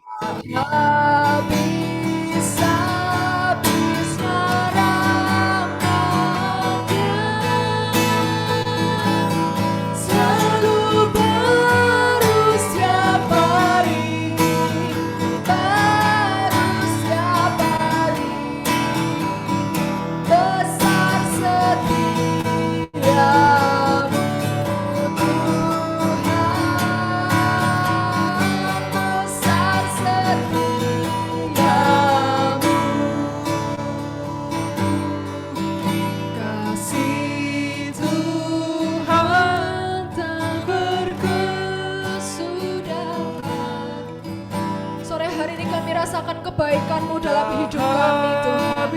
habis-habisnya rahmat-Nya, selalu baru setiap hari, baru setiap hari, besar setiamu Tuhan, besar setiamu. Kasih Tuhan tak berkesudahan. Sore hari ini kami rasakan kebaikan-Mu dalam hidup kami Tuhan.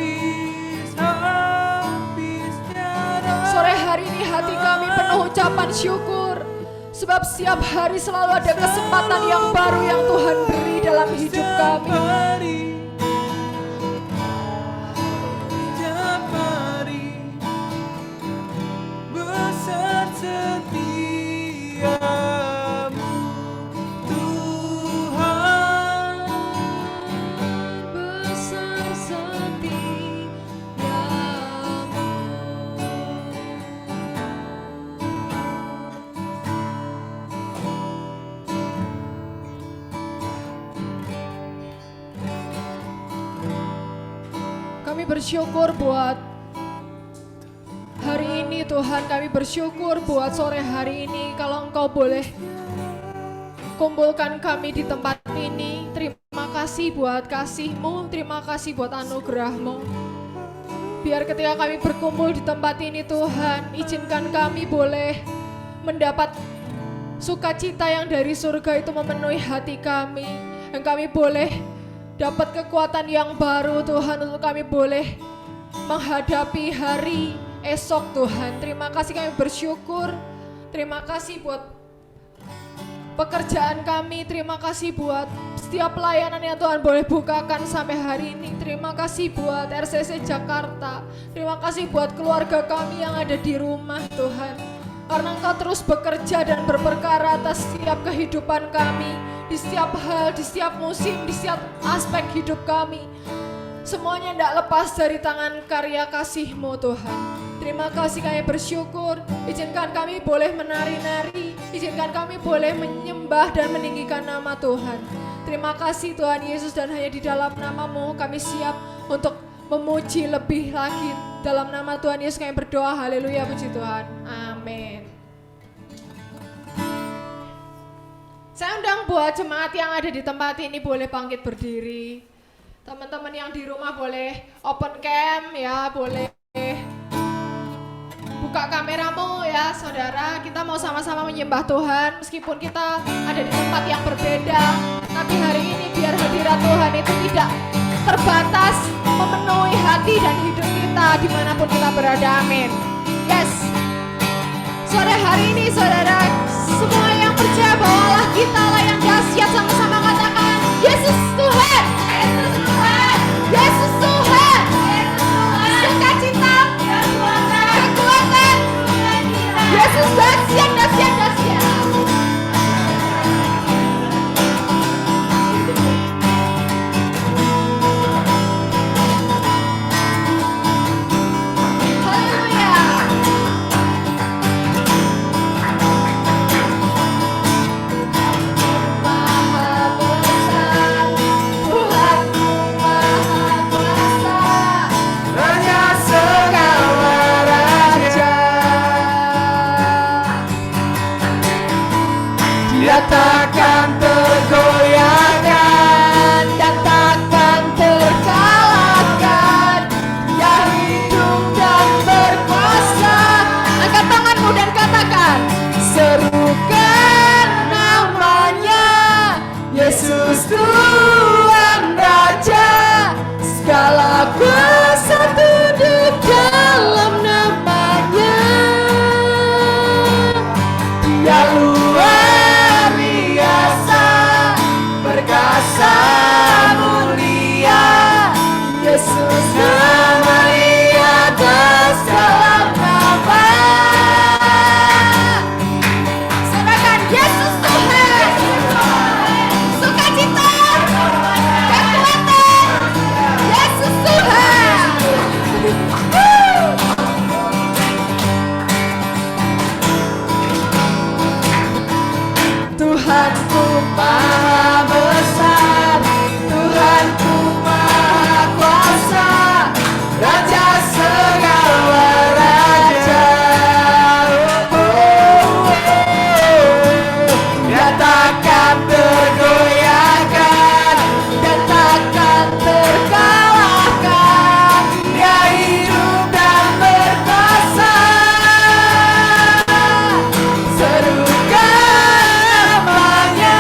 Sore hari ini hati kami penuh ucapan syukur, sebab setiap hari selalu ada kesempatan yang baru yang Tuhan beri dalam hidup kami. Besar setiamu Tuhan, Besar setiamu. Kami bersyukur buat hari ini Tuhan, kami bersyukur buat sore hari ini. Kalau Engkau boleh kumpulkan kami di tempat ini, terima kasih buat kasih-Mu, terima kasih buat anugerah-Mu. Biar ketika kami berkumpul di tempat ini Tuhan, izinkan kami boleh mendapat sukacita yang dari surga itu memenuhi hati kami. Dan kami boleh dapat kekuatan yang baru Tuhan, untuk kami boleh menghadapi hari esok Tuhan. Terima kasih, kami bersyukur. Terima kasih buat pekerjaan kami. Terima kasih buat setiap pelayanan yang Tuhan boleh bukakan sampai hari ini. Terima kasih buat RCC Jakarta. Terima kasih buat keluarga kami yang ada di rumah Tuhan. Karena Engkau terus bekerja dan berperkara atas setiap kehidupan kami, di setiap hal, di setiap musim, di setiap aspek hidup kami. Semuanya tidak lepas dari tangan karya kasih-Mu Tuhan. Terima kasih, kami bersyukur. Izinkan kami boleh menari-nari, izinkan kami boleh menyembah dan meninggikan nama Tuhan. Terima kasih Tuhan Yesus, dan hanya di dalam nama-Mu kami siap untuk memuji lebih lagi. Dalam nama Tuhan Yesus kami berdoa, haleluya, puji Tuhan, amin. Saya undang buat jemaat yang ada di tempat ini boleh bangkit berdiri. Teman-teman yang di rumah boleh open cam ya, boleh buka kameramu ya saudara. Kita mau sama-sama menyembah Tuhan meskipun kita ada di tempat yang berbeda. Tapi hari ini biar hadirat Tuhan itu tidak terbatas, memenuhi hati dan hidup kita dimanapun kita berada, amin. Yes. Sore hari ini saudara, semua yang percaya bahwa Allah kita lah yang dahsyat, sama-sama katakan Yesus Tuhan, Yesus Tuhan, Yesus Tuhan, sukacita, kekuatan, Yesus dahsyat, dahsyat, dahsyat. Haleluya. Maha besar, Tuhanku maha kuasa, Raja segala raja. Dia takkan tergoyahkan, dia takkan terkalahkan. Dia hidup dan berkuasa. Serukan namanya,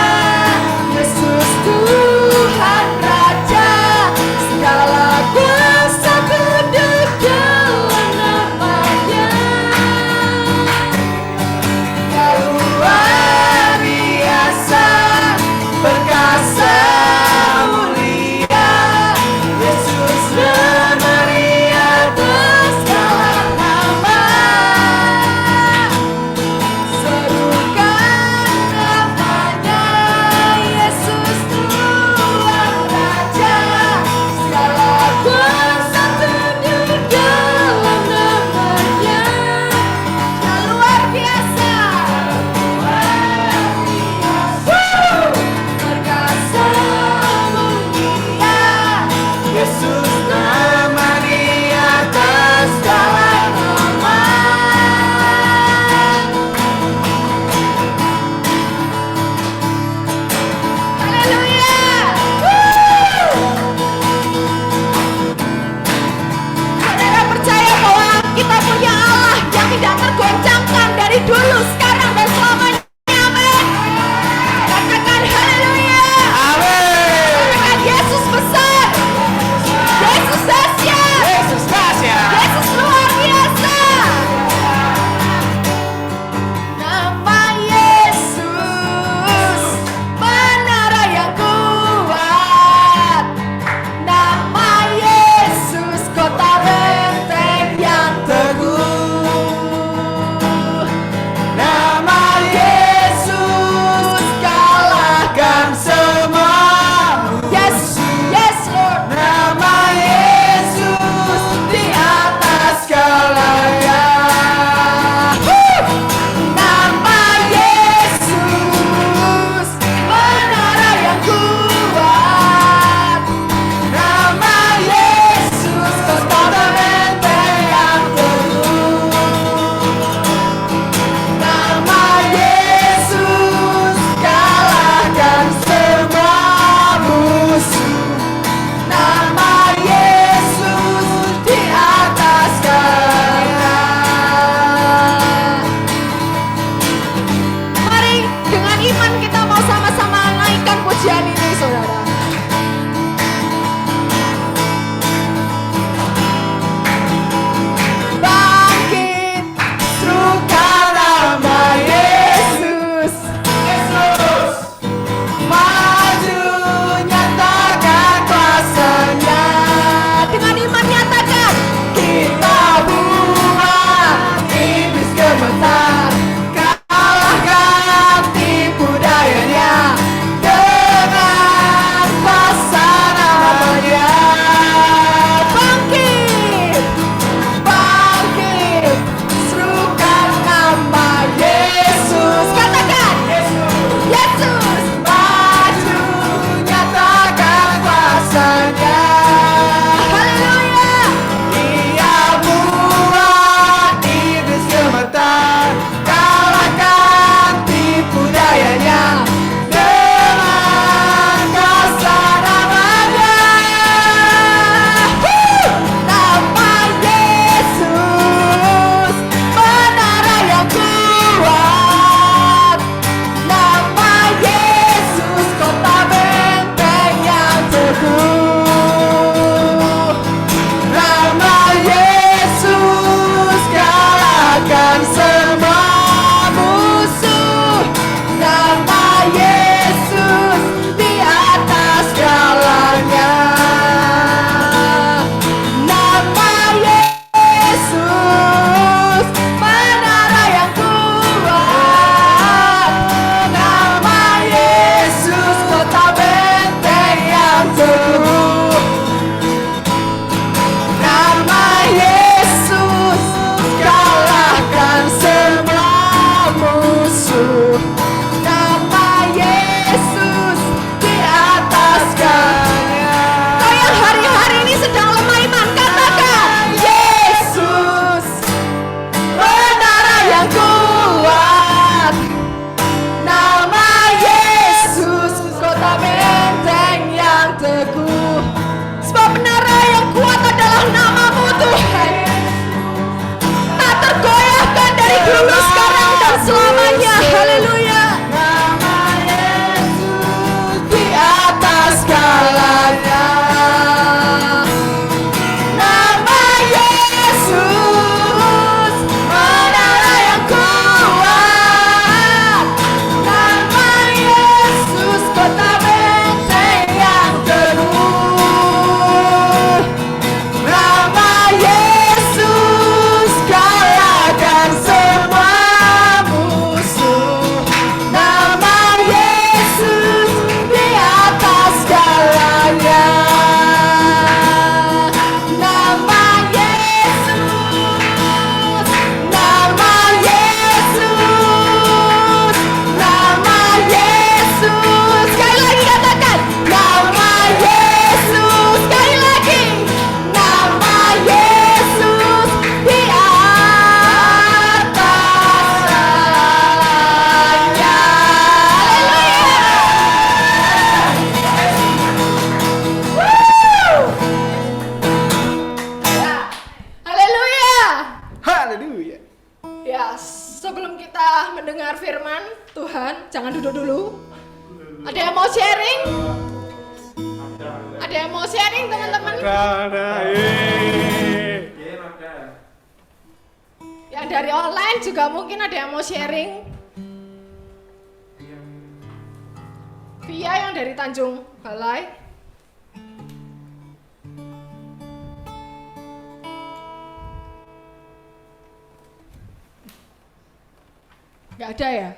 mau sharing? Ada yang mau sharing teman-teman? Yang dari online juga mungkin ada yang mau sharing. Via yang dari Tanjung Balai. Gak ada ya?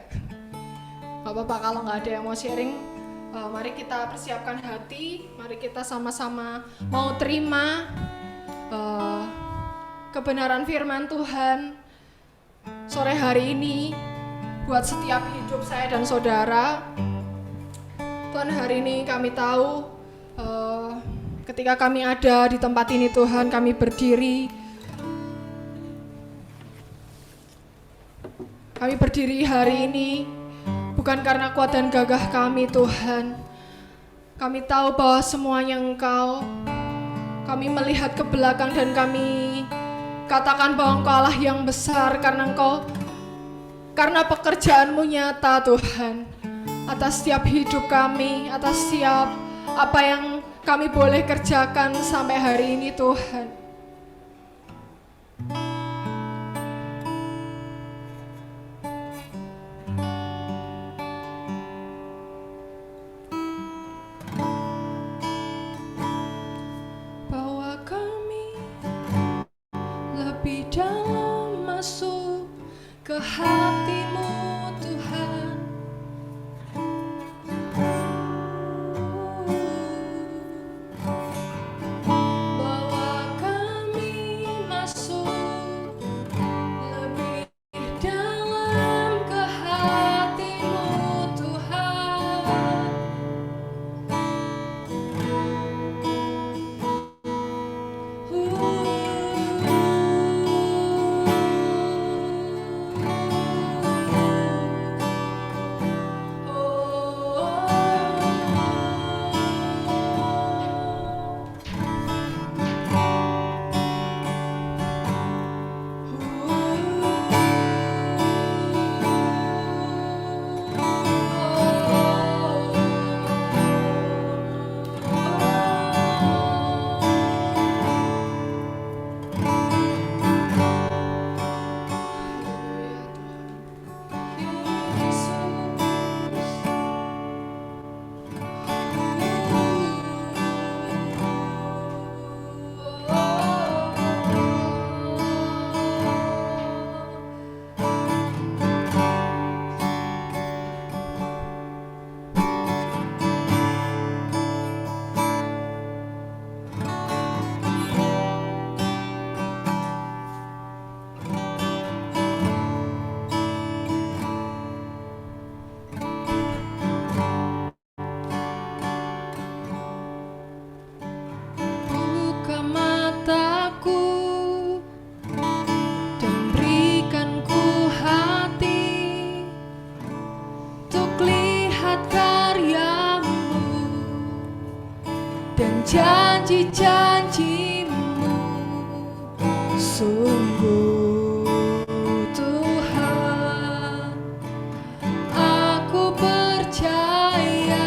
Gak apa-apa kalau gak ada yang mau sharing. Mari kita persiapkan hati. Mari kita sama-sama mau terima kebenaran firman Tuhan sore hari ini buat setiap hidup saya dan saudara. Tuhan, hari ini kami tahu ketika kami ada di tempat ini Tuhan, kami berdiri. Kami berdiri hari ini bukan karena kuat dan gagah kami Tuhan. Kami tahu bahwa semuanya Engkau. Kami melihat ke belakang dan kami katakan bahwa Engkau Allah yang besar karena pekerjaan-Mu nyata Tuhan. Atas setiap hidup kami, atas setiap apa yang kami boleh kerjakan sampai hari ini Tuhan. Bawa kami lebih dalam masuk ke hati-Mu Tuhan. Bawa kami masuk lebih dalam ke hati-Mu Tuhan. Buka mataku dan berikan ku hati untuk lihat karya-Mu dan janji-janji-Mu. Sungguh Tuhan, aku percaya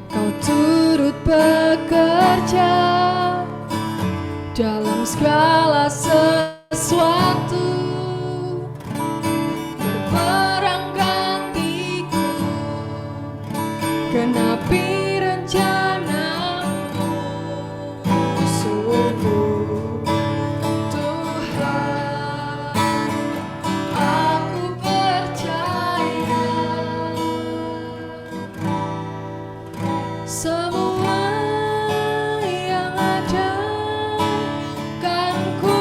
Kau turut bekerja dalam segala sesuatu, berperang gantiku, genapi rencana-Mu. Sungguh Tuhan, aku percaya semua yang ada kan ku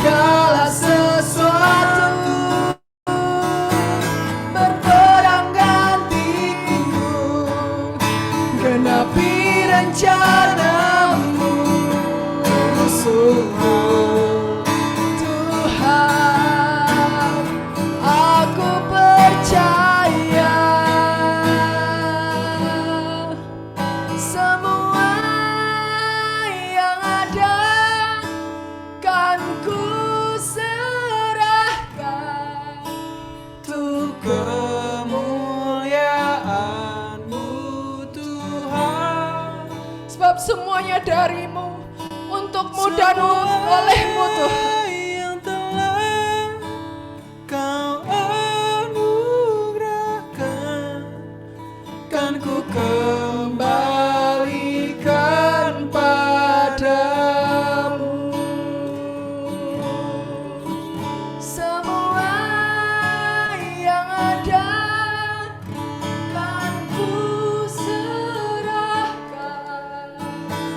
segala sesuatu berperang gantiku, genapi rencanamu sungguh. Tuhan, aku percaya semua yang ada kan ku serahkan untuk kemuliaan-Mu Tuhan. Sebab semuanya darimu, untukmu dan olehmu Tuhan. Yang telah Kau anugerahkan kan ku kembalikan padamu. Semua yang ada kan ku serahkan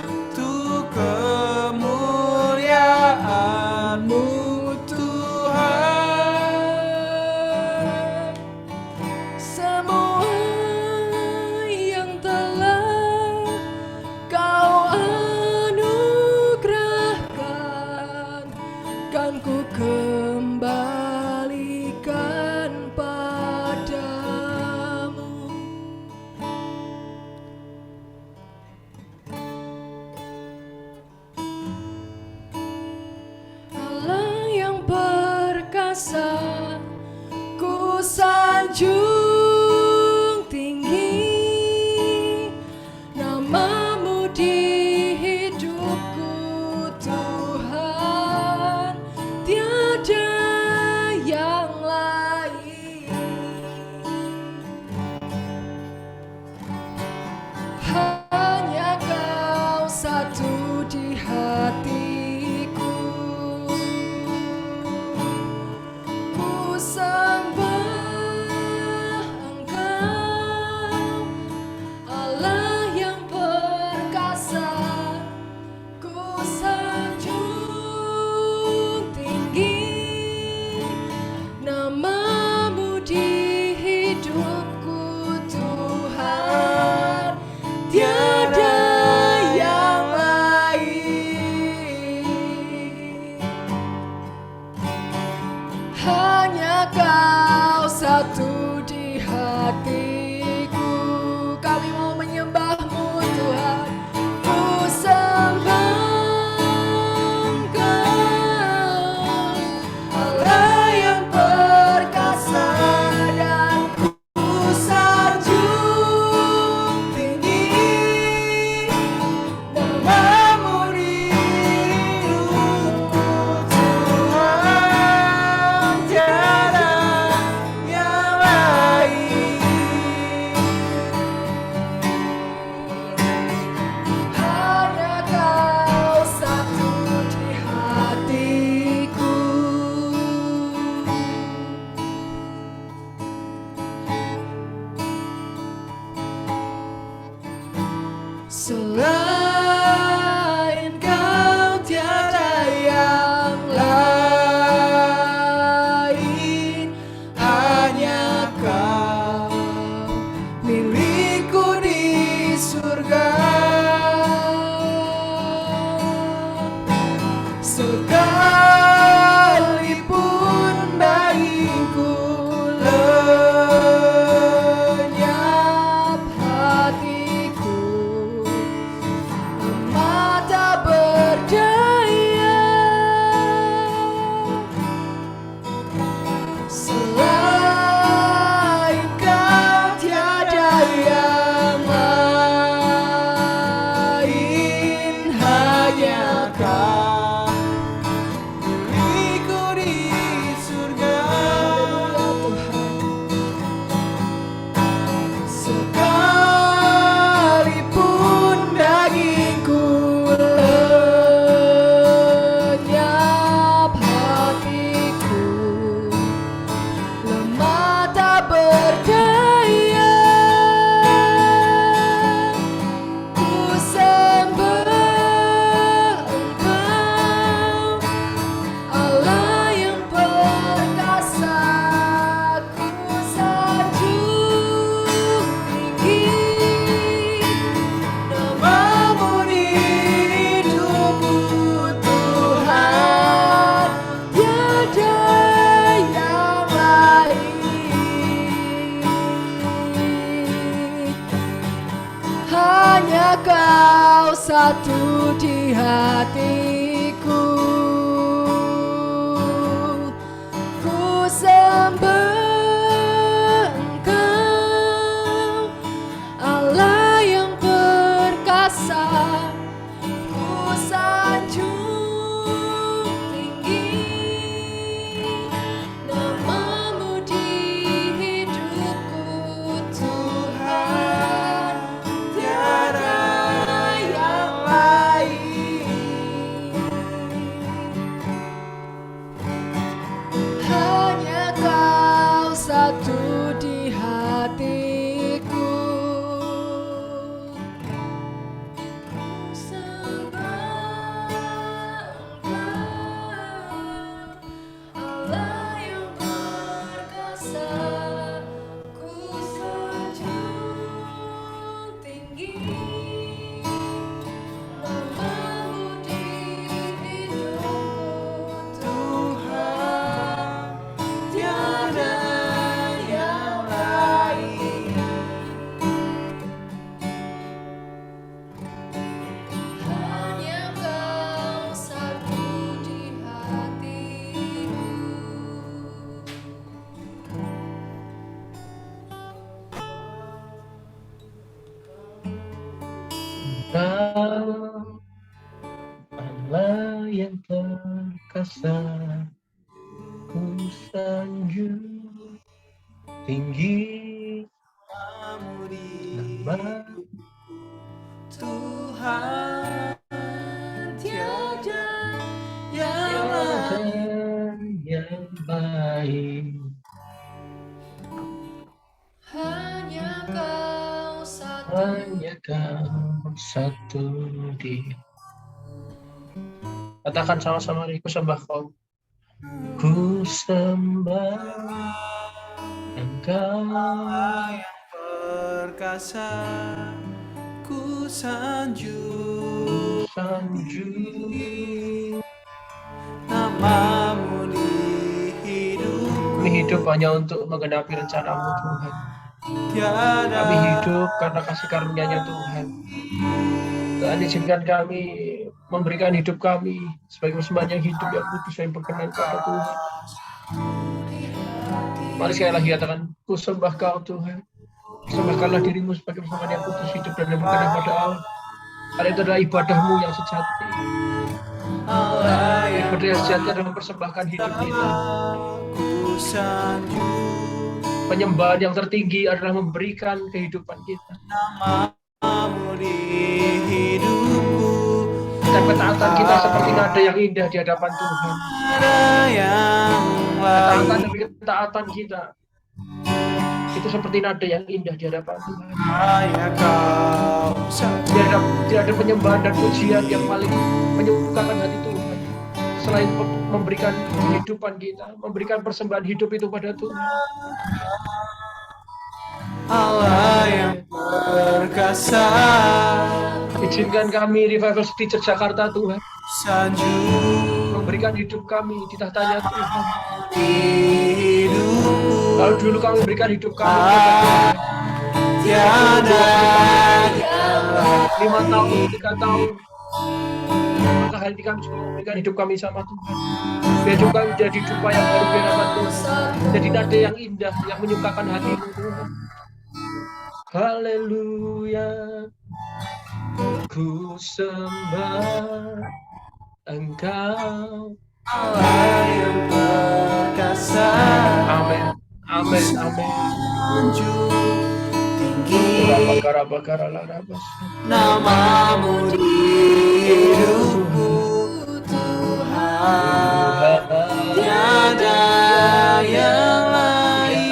untuk kemuliaan-Mu Tuhan. Semua yang telah Kau anugerahkan kan ku kembalikan padamu. Allah yang perkasa, ku sanjung tinggi namamu di hidupku Tuhan, tiada yang lain. Hanya Kau satu di hatiku, ku sembah satu di hatiku. Ku sembah Engkau, Allah yang perkasa. Ku sanjung tinggi namamu di hidupku, Tuhan. Tiada yang lain, hanya Kau satu di hatiku. Sembah Engkau, Allah yang perkasa. Ku sanjung tinggi namamu di hidupku, Tuhan. Tiada yang lain, hanya Kau satu di hatiku. Kau Allah yang perkasa, ku sanjung tinggi nama Tuhan, tiada yang Tuhan yang baik. hanya Kau satu. Hanya Kau satu di. Katakan sama-sama, ku sembah Kau. Ku sembah Engkau, yang perkasa. Ku sanjung sanjung. namamu di hidupku. Kami hidup hanya untuk menggenapi rencana-Mu, Tuhan. Tiada Kami hidup karena kasih karunia-Nya, Tuhan. Tuhan, izinkan kami memberikan hidup kami sebagai persembahan yang hidup, yang kudus, yang berkenan kepada Tuhan. Mari sekali lagi katakan, ku sembah Kau, Tuhan. Persembahkanlah dirimu sebagai persembahan yang kudus, hidup, dan yang berkenan pada Allah. Karena itu adalah ibadahmu yang sejati. Allah yang Ibadah yang sejati adalah mempersembahkan hidup kita. ku sanjung Penyembahan yang tertinggi adalah memberikan kehidupan kita. namamu di hidupku. Dan ketaatan kita seperti nada yang indah di hadapan Tuhan. Tiada yang Ketaatan lain, demi ketaatan kita itu seperti nada yang indah di hadapan Tuhan. hanya Kau satu. Tidak ada penyembahan dan pujian yang paling menyukakan hati Tuhan selain memberikan kehidupan kita, memberikan persembahan hidup itu pada Tuhan. Allah yang perkasa. Izinkan kami Revival City Church Jakarta, Tuhan, Sanjung memberikan hidup kami di tahtanya Tuhan. di hidupku. Kalau dulu kami berikan hidup kami kepada Tuhan, Tiada yang lain, 5 tahun, 3 tahun, maka hari ini kami juga memberikan hidup kami sama Tuhan. Biar hidup kami jadi jumpa yang baru di hadapan Tuhan. Jadi nada yang indah, yang menyukakan hatimu, Tuhan. Haleluya, ku sembah Engkau. Allah yang perkasa. Amin, amin, amin. Sanjung tinggi Rabakara-bakara-larabas. namamu di hidupku, Tuhan. Tiada yang lain,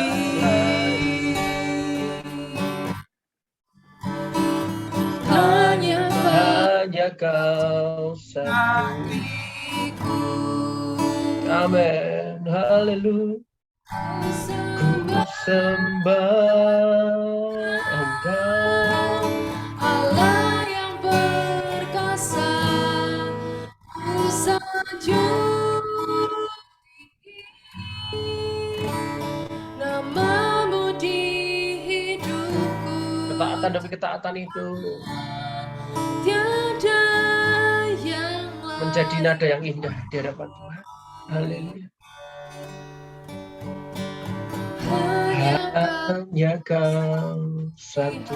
Hanya Hanya Kau satu. Amin, haleluya. Ku sembah Engkau. Allah yang perkasa. Ku sanjung tinggi namamu di hidupku. Ketaatan demi ketaatan itu Tiada menjadi nada yang indah di hadapan Tuhan. Haleluya. Hanya Kau satu.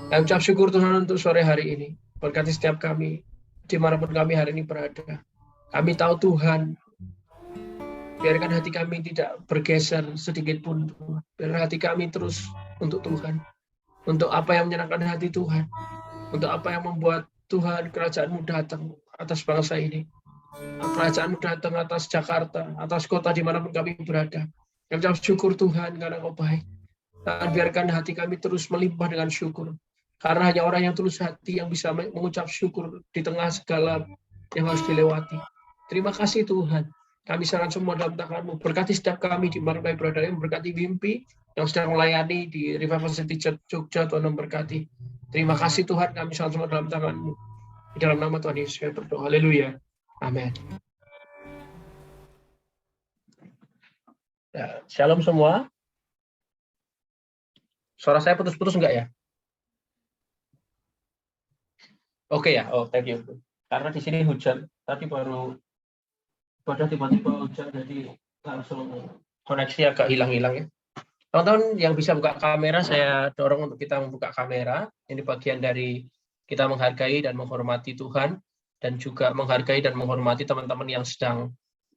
Kami ucap syukur Tuhan untuk sore hari ini. Berkati setiap kami, dimanapun kami hari ini berada. Kami tahu Tuhan, biarkan hati kami tidak bergeser sedikit pun. Biarkan hati kami terus untuk Tuhan. Untuk apa yang menyenangkan hati Tuhan. Untuk apa yang membuat Tuhan kerajaan-Mu datang atas bangsa ini. Kerajaan-Mu datang atas Jakarta, atas kota dimanapun kami berada. Kami ucap syukur Tuhan karena Kau baik. Dan biarkan hati kami terus melimpah dengan syukur. Karena hanya orang yang tulus hati yang bisa mengucap syukur di tengah segala yang harus dilewati. Terima kasih Tuhan. Kami serahkan semua dalam tangan-Mu. Berkati setiap kami di mana kami berada. Berkati mimpi yang sedang melayani di Revival City Church Jogja. Tuhan memberkati. Terima kasih Tuhan. Kami serahkan semua dalam tangan-Mu. Di dalam nama Tuhan Yesus kami berdoa. Haleluya. Amin. Ya, shalom semua. Suara saya putus-putus enggak ya? Oke ya, thank you. Karena di sini hujan, tadi baru pada tiba-tiba hujan, jadi langsung koneksi agak hilang-hilang ya. Teman-teman yang bisa buka kamera, saya dorong untuk kita membuka kamera. Ini bagian dari kita menghargai dan menghormati Tuhan, dan juga menghargai dan menghormati teman-teman yang sedang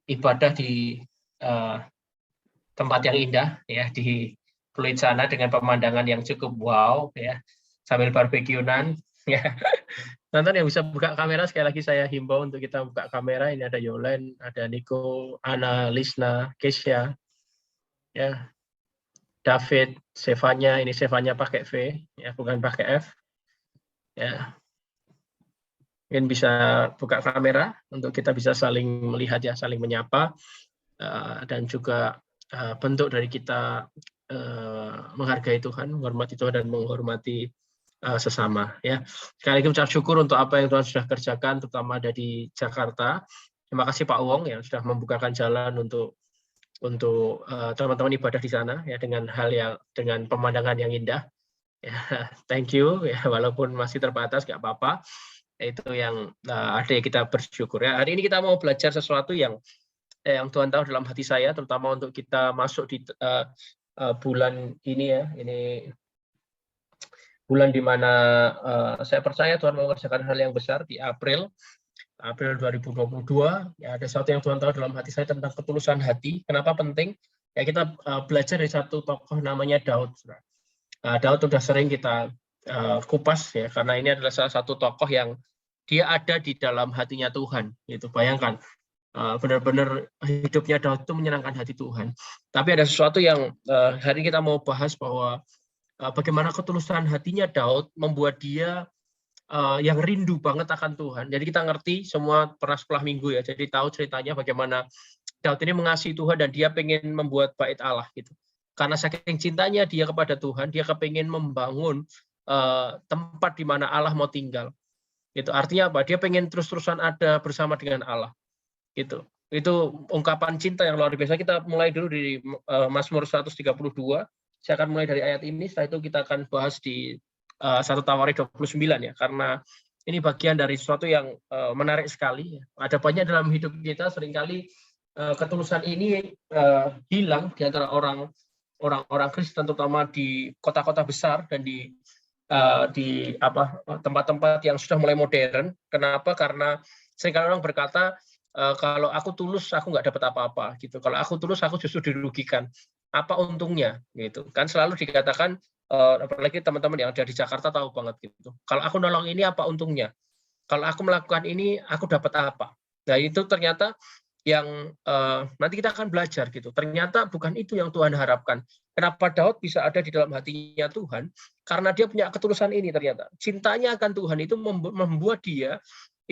ibadah di tempat yang indah ya, di Pluit sana dengan pemandangan yang cukup wow ya, sambil barbekyunan ya. Nonton yang bisa buka kamera, sekali lagi saya himbau untuk kita buka kamera. Ini ada Yolen, ada Niko, Ana, Lisna, Kesya, ya, David, Sevanya. Ini Sevanya pakai V, ya, bukan pakai F. Ya, mungkin bisa buka kamera untuk kita bisa saling melihat ya, saling menyapa, dan juga bentuk dari kita menghargai Tuhan, menghormati Tuhan dan menghormati sesama ya. Sekali lagi ucap syukur untuk apa yang Tuhan sudah kerjakan, terutama ada di Jakarta. Terima kasih Pak Wong yang sudah membukakan jalan untuk teman-teman ibadah di sana ya, dengan pemandangan yang indah ya. Thank you ya, walaupun masih terbatas nggak apa-apa. Itu yang ada yang kita bersyukur ya. Hari ini kita mau belajar sesuatu yang Tuhan tahu dalam hati saya, terutama untuk kita masuk di bulan ini ya. Ini bulan di mana saya percaya Tuhan mengerjakan hal yang besar di April 2022. Ya, ada sesuatu yang Tuhan tahu dalam hati saya tentang ketulusan hati. Kenapa penting? Ya, kita belajar dari satu tokoh namanya Daud. Daud sudah sering kita kupas ya, karena ini adalah salah satu tokoh yang dia ada di dalam hatinya Tuhan. Itu bayangkan, benar-benar hidupnya Daud itu menyenangkan hati Tuhan. Tapi ada sesuatu yang hari ini kita mau bahas, bahwa bagaimana ketulusan hatinya Daud membuat dia yang rindu banget akan Tuhan. Jadi kita ngerti semua pernah sekolah minggu ya, jadi tahu ceritanya bagaimana Daud ini mengasihi Tuhan dan dia pengen membuat bait Allah gitu. Karena saking cintanya dia kepada Tuhan, dia kepingin membangun tempat di mana Allah mau tinggal. Itu artinya apa? Dia pengen terus-terusan ada bersama dengan Allah. Gitu. Itu ungkapan cinta yang luar biasa. Kita mulai dulu di Mazmur 132. Saya akan mulai dari ayat ini, setelah itu kita akan bahas di 1 Tawarik 29 ya, karena ini bagian dari sesuatu yang menarik sekali. Ada banyak dalam hidup kita seringkali ketulusan ini hilang di antara orang Kristen, terutama di kota-kota besar dan di tempat-tempat yang sudah mulai modern. Kenapa? Karena seringkali orang berkata, kalau aku tulus aku nggak dapat apa-apa gitu. Kalau aku tulus aku justru dirugikan. Apa untungnya gitu kan, selalu dikatakan, apalagi teman-teman yang ada di Jakarta tahu banget gitu, kalau aku nolong ini apa untungnya, kalau aku melakukan ini aku dapat apa. Nah itu ternyata yang nanti kita akan belajar gitu, ternyata bukan itu yang Tuhan harapkan. Kenapa Daud bisa ada di dalam hatinya Tuhan? Karena dia punya ketulusan ini. Ternyata cintanya akan Tuhan itu membuat dia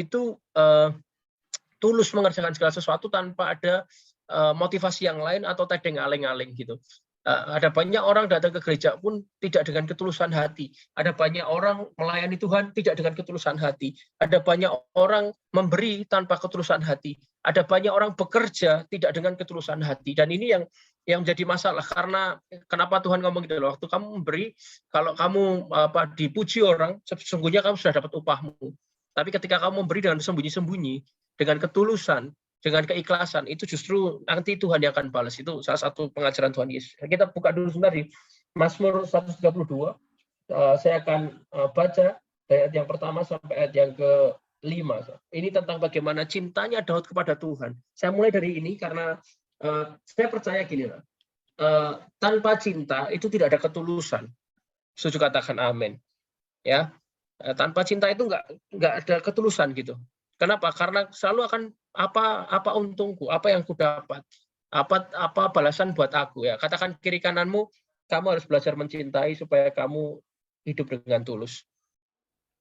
itu tulus mengerjakan segala sesuatu tanpa ada motivasi yang lain atau tedeng aling-aling gitu. Ada banyak orang datang ke gereja pun tidak dengan ketulusan hati. Ada banyak orang melayani Tuhan tidak dengan ketulusan hati. Ada banyak orang memberi tanpa ketulusan hati. Ada banyak orang bekerja tidak dengan ketulusan hati. Dan ini yang menjadi masalah. Karena kenapa Tuhan ngomong gitu loh, waktu kamu memberi, kalau kamu dipuji orang, sesungguhnya kamu sudah dapat upahmu. Tapi ketika kamu memberi dengan sembunyi-sembunyi, dengan ketulusan, dengan keikhlasan, itu justru nanti Tuhan yang akan balas. Itu salah satu pengajaran Tuhan Yesus. Kita buka dulu sebentar di Mazmur 132. Saya akan baca ayat yang pertama sampai ayat yang ke-5. Ini tentang bagaimana cintanya Daud kepada Tuhan. Saya mulai dari ini karena saya percaya gini, tanpa cinta itu tidak ada ketulusan. Setuju, katakan amin. Ya, tanpa cinta itu nggak ada ketulusan gitu. Kenapa? Karena selalu akan apa untungku, apa yang ku dapat, apa balasan buat aku ya. Katakan kiri kananmu, kamu harus belajar mencintai supaya kamu hidup dengan tulus.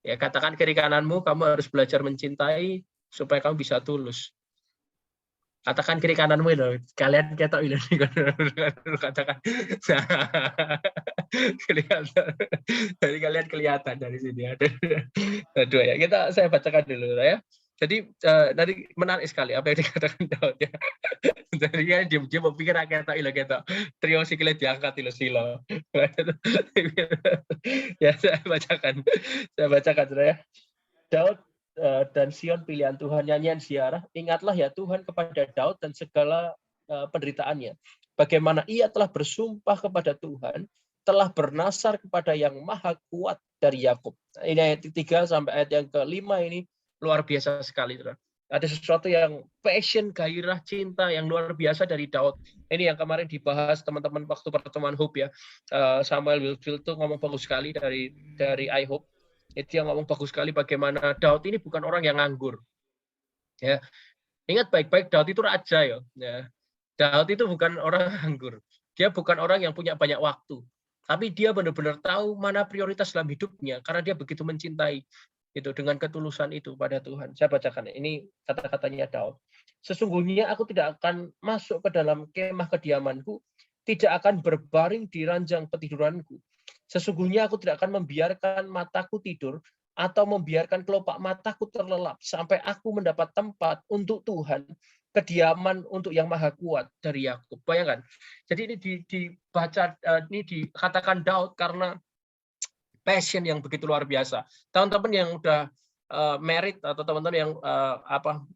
Ya, katakan kiri kananmu, kamu harus belajar mencintai supaya kamu bisa tulus. Katakan kiri kananmu itu, kalian ketok ini, katakan. Kelihatan. Dari kalian kelihatan dari sini ada dua ya. Saya bacakan dulu ya. Jadi nanti menarik sekali apa yang dikatakan Daud ya. Jadi ya dia mau pikir ketok trio sikile diangkat silo. Ya saya bacakan ya. Daud dan Sion pilihan Tuhan, nyanyian ziarah. Ingatlah ya Tuhan kepada Daud dan segala penderitaannya. Bagaimana ia telah bersumpah kepada Tuhan, telah bernasar kepada yang maha kuat dari Yakub. Ini ayat 3 sampai ayat yang ke-5 ini luar biasa sekali. Ada sesuatu yang passion, gairah, cinta yang luar biasa dari Daud. Ini yang kemarin dibahas teman-teman waktu pertemuan Hope ya. Samuel Wilfield tuh ngomong bagus sekali dari I Hope. Itu yang ngomong bagus sekali bagaimana Daud ini bukan orang yang nganggur. Ya. Ingat baik-baik, Daud itu raja ya. Daud itu bukan orang nganggur. Dia bukan orang yang punya banyak waktu. Tapi dia benar-benar tahu mana prioritas dalam hidupnya karena dia begitu mencintai itu dengan ketulusan itu pada Tuhan. Saya bacakan ini kata-katanya Daud. Sesungguhnya aku tidak akan masuk ke dalam kemah kediamanku, tidak akan berbaring di ranjang petiduranku. Sesungguhnya aku tidak akan membiarkan mataku tidur atau membiarkan kelopak mataku terlelap sampai aku mendapat tempat untuk Tuhan, kediaman untuk yang maha kuat dari Yakub. Bayangkan. Jadi ini dibaca, ini dikatakan Daud karena passion yang begitu luar biasa. Teman-teman yang udah married atau teman-teman yang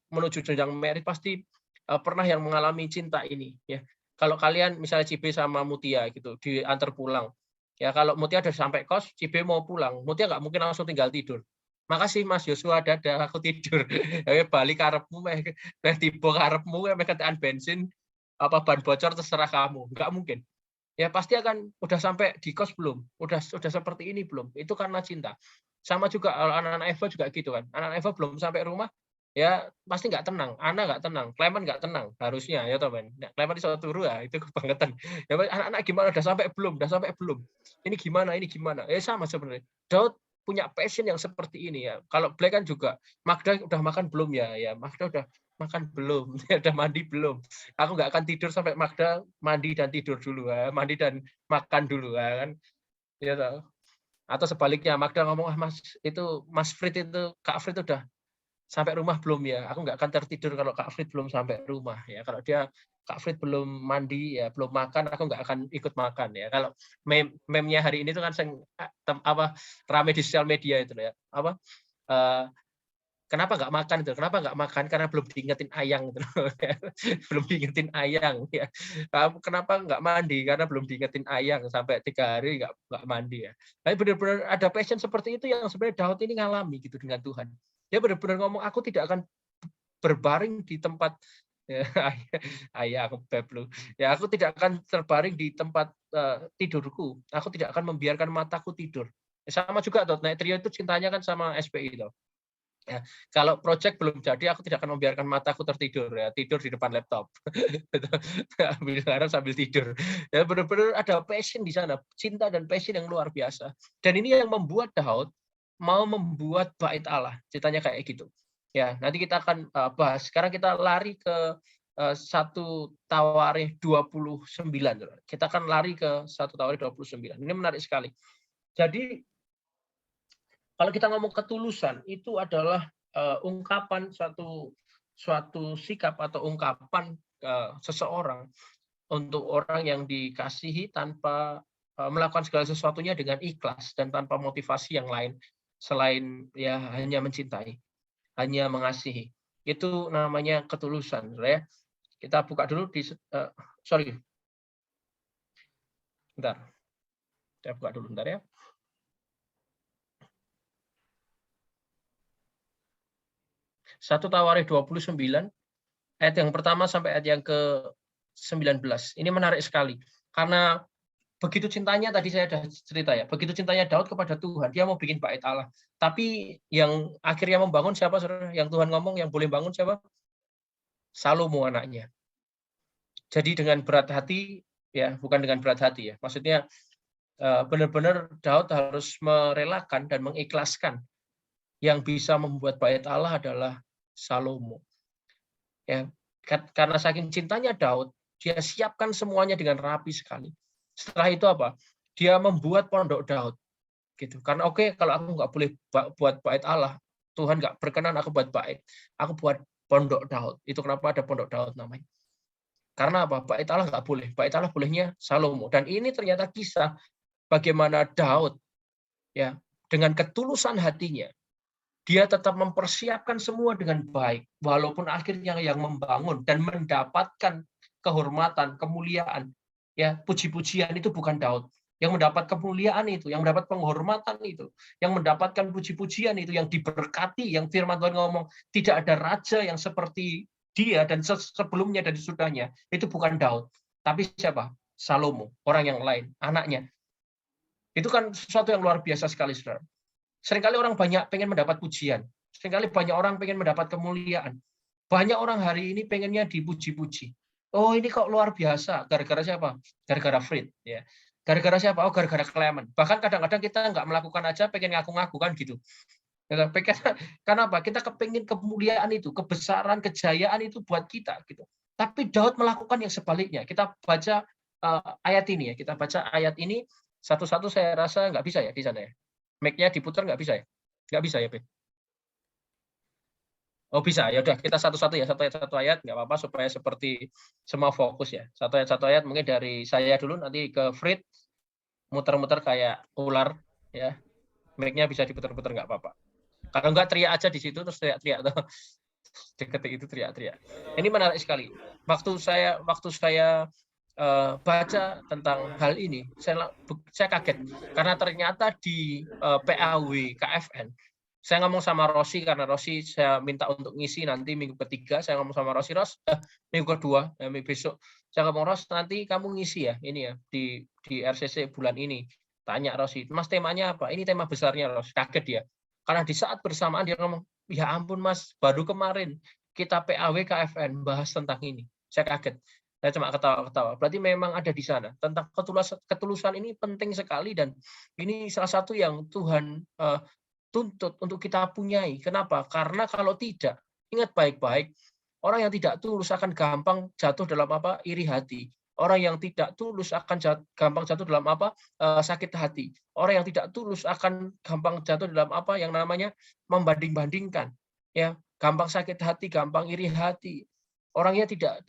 menuju jenjang married pasti pernah yang mengalami cinta ini. Ya. Kalau kalian misalnya Cibe sama Mutia gitu diantar pulang. Ya kalau Mutia udah sampai kos, Cibe mau pulang, Mutia nggak mungkin langsung tinggal tidur. Makasih Mas Yosua, dadah, aku tidur. Balik karepmu, tiba karepmu, ketekan bensin, ban bocor terserah kamu. Nggak mungkin. Ya pasti akan udah sampai di kos belum, udah seperti ini belum. Itu karena cinta. Sama juga anak-anak Eva juga gitu kan. Anak Eva belum sampai rumah, ya pasti nggak tenang. Ana nggak tenang, Clement nggak tenang harusnya ya teman. Clement iso turu ya, itu kebangetan. Ya anak-anak gimana, udah sampai belum? Ini gimana? Ya sama sebenarnya. Daud punya passion yang seperti ini ya. Kalau Black kan juga, Magda udah makan belum ya? Ya Magda udah makan belum, udah mandi belum. Aku nggak akan tidur sampai Magda mandi dan tidur dulu ya. Mandi dan makan dulu ya kan. Ya tahu. Atau sebaliknya Magda ngomong, Mas Frit itu, Kak Frit udah sampai rumah belum ya? Aku nggak akan tertidur kalau Kak Frit belum sampai rumah ya. Kalau Kak Frit belum mandi ya, belum makan, aku nggak akan ikut makan ya. Kalau meme-nya hari ini tuh kan rame di sosial media itu ya. Kenapa nggak makan itu? Kenapa nggak makan? Karena belum diingetin ayang. Belum diingetin ayang. Ya. Kenapa nggak mandi? Karena belum diingetin ayang. Sampai 3 hari nggak mandi. Ya. Tapi benar-benar ada passion seperti itu yang sebenarnya Daud ini ngalami gitu dengan Tuhan. Dia benar-benar ngomong, aku tidak akan berbaring di tempat ayah aku beblu. Ya, aku tidak akan terbaring di tempat tidurku. Aku tidak akan membiarkan mataku tidur. Sama juga tuh, naik trio itu cintanya kan sama SPI tuh. Ya, kalau project belum jadi, aku tidak akan membiarkan mataku tertidur ya, tidur di depan laptop. sambil tidur. Ya, benar-benar ada passion di sana, cinta dan passion yang luar biasa. Dan ini yang membuat Daud mau membuat bait Allah, ceritanya kayak gitu. Ya, nanti kita akan bahas. Sekarang kita lari ke 1 Tawarikh 29. Kita akan lari ke 1 Tawarikh 29. Ini menarik sekali. Jadi kalau kita ngomong ketulusan, itu adalah ungkapan suatu sikap atau ungkapan seseorang untuk orang yang dikasihi tanpa melakukan segala sesuatunya dengan ikhlas dan tanpa motivasi yang lain. selain ya hanya mencintai, hanya mengasihi. Itu namanya ketulusan, saudara ya. Kita buka dulu di sorry. Bentar. Saya buka dulu bentar ya. Satu Tawarikh 29 ayat yang pertama sampai ayat yang ke-19. Ini menarik sekali karena begitu cintanya tadi saya sudah cerita ya. Begitu cintanya Daud kepada Tuhan, dia mau bikin bait Allah. Tapi yang akhirnya membangun siapa, saudara? Yang Tuhan ngomong yang boleh bangun siapa? Salomo anaknya. Jadi dengan berat hati ya, bukan dengan berat hati ya. Maksudnya benar-benar Daud harus merelakan dan mengikhlaskan. Yang bisa membuat bait Allah adalah Salomo. Ya, karena saking cintanya Daud, dia siapkan semuanya dengan rapi sekali. Setelah itu apa? Dia membuat pondok Daud. Gitu. Karena oke, kalau aku nggak boleh buat bait Allah, Tuhan nggak berkenan aku buat bait. Aku buat pondok Daud. Itu kenapa ada pondok Daud namanya. Karena apa? Bait Allah nggak boleh. Bait Allah bolehnya Salomo. Dan ini ternyata kisah bagaimana Daud ya dengan ketulusan hatinya dia tetap mempersiapkan semua dengan baik walaupun akhirnya yang membangun dan mendapatkan kehormatan, kemuliaan ya, puji-pujian itu bukan Daud. Yang mendapat kemuliaan itu, yang mendapat penghormatan itu, yang mendapatkan puji-pujian itu, yang diberkati, yang firman Tuhan ngomong tidak ada raja yang seperti dia dan sebelumnya dan sesudahnya, itu bukan Daud, tapi siapa? Salomo, orang yang lain, anaknya. Itu kan sesuatu yang luar biasa sekali, saudara. Seringkali orang banyak pengen mendapat pujian. Seringkali banyak orang pengen mendapat kemuliaan. Banyak orang hari ini pengennya dipuji-puji. Oh, ini kok luar biasa. Gara-gara siapa? Gara-gara Fred. Ya. Gara-gara siapa? Oh, gara-gara Clement. Bahkan kadang-kadang kita nggak melakukan aja, pengen ngaku-ngaku kan gitu. Kenapa? Kita kepingin kemuliaan itu, kebesaran, kejayaan itu buat kita. Gitu. Tapi Daud melakukan yang sebaliknya. Kita baca ayat ini ya. Kita baca ayat ini satu-satu saya rasa nggak bisa ya di sana ya. Mic-nya diputar nggak bisa ya? Nggak bisa ya, Ben? Oh bisa, ya udah kita satu-satu ya, satu ayat nggak apa-apa supaya seperti semua fokus ya. Satu ayat mungkin dari saya dulu, nanti ke Fred, muter-muter kayak ular ya. Mic-nya bisa diputar-putar nggak apa-apa. Kalau nggak teriak aja di situ terus teriak-teriak tuh. Deket itu teriak-teriak. Ini menarik sekali. Waktu saya baca tentang hal ini, saya kaget karena ternyata di PAW KFN, saya ngomong sama Rosi karena Rosi saya minta untuk ngisi nanti minggu ketiga, saya ngomong sama Rosi, minggu kedua, besok saya ngomong Ros nanti kamu ngisi ya ini ya di RCC bulan ini. Tanya Rosi, Mas temanya apa? Ini tema besarnya Ros. Kaget dia karena di saat bersamaan dia ngomong, ya ampun Mas, baru kemarin kita PAW KFN bahas tentang ini. Saya kaget. Saya cuma ketawa-ketawa. Berarti memang ada di sana. Tentang ketulusan ini penting sekali dan ini salah satu yang Tuhan tuntut untuk kita punyai. Kenapa? Karena kalau tidak, ingat baik-baik, orang yang tidak tulus akan gampang jatuh dalam apa? Iri hati. Orang yang tidak tulus akan gampang jatuh dalam apa? Sakit hati. Orang yang tidak tulus akan gampang jatuh dalam apa? Yang namanya membanding-bandingkan. Ya, gampang sakit hati, gampang iri hati. Orangnya tidak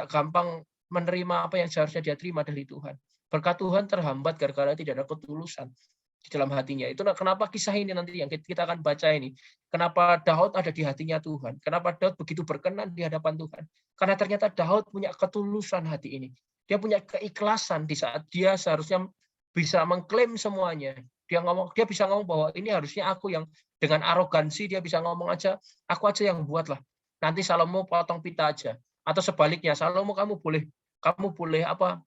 gampang menerima apa yang seharusnya dia terima dari Tuhan. Berkat Tuhan terhambat gara-gara tidak ada ketulusan di dalam hatinya. Itu kenapa kisah ini nanti yang kita akan baca ini. Kenapa Daud ada di hatinya Tuhan? Kenapa Daud begitu berkenan di hadapan Tuhan? Karena ternyata Daud punya ketulusan hati ini. Dia punya keikhlasan di saat dia seharusnya bisa mengklaim semuanya. Dia bisa ngomong bahwa ini harusnya aku yang dengan arogansi dia bisa ngomong aja, aku aja yang buatlah. Nanti Salomo potong pita aja, atau sebaliknya Salomo kamu boleh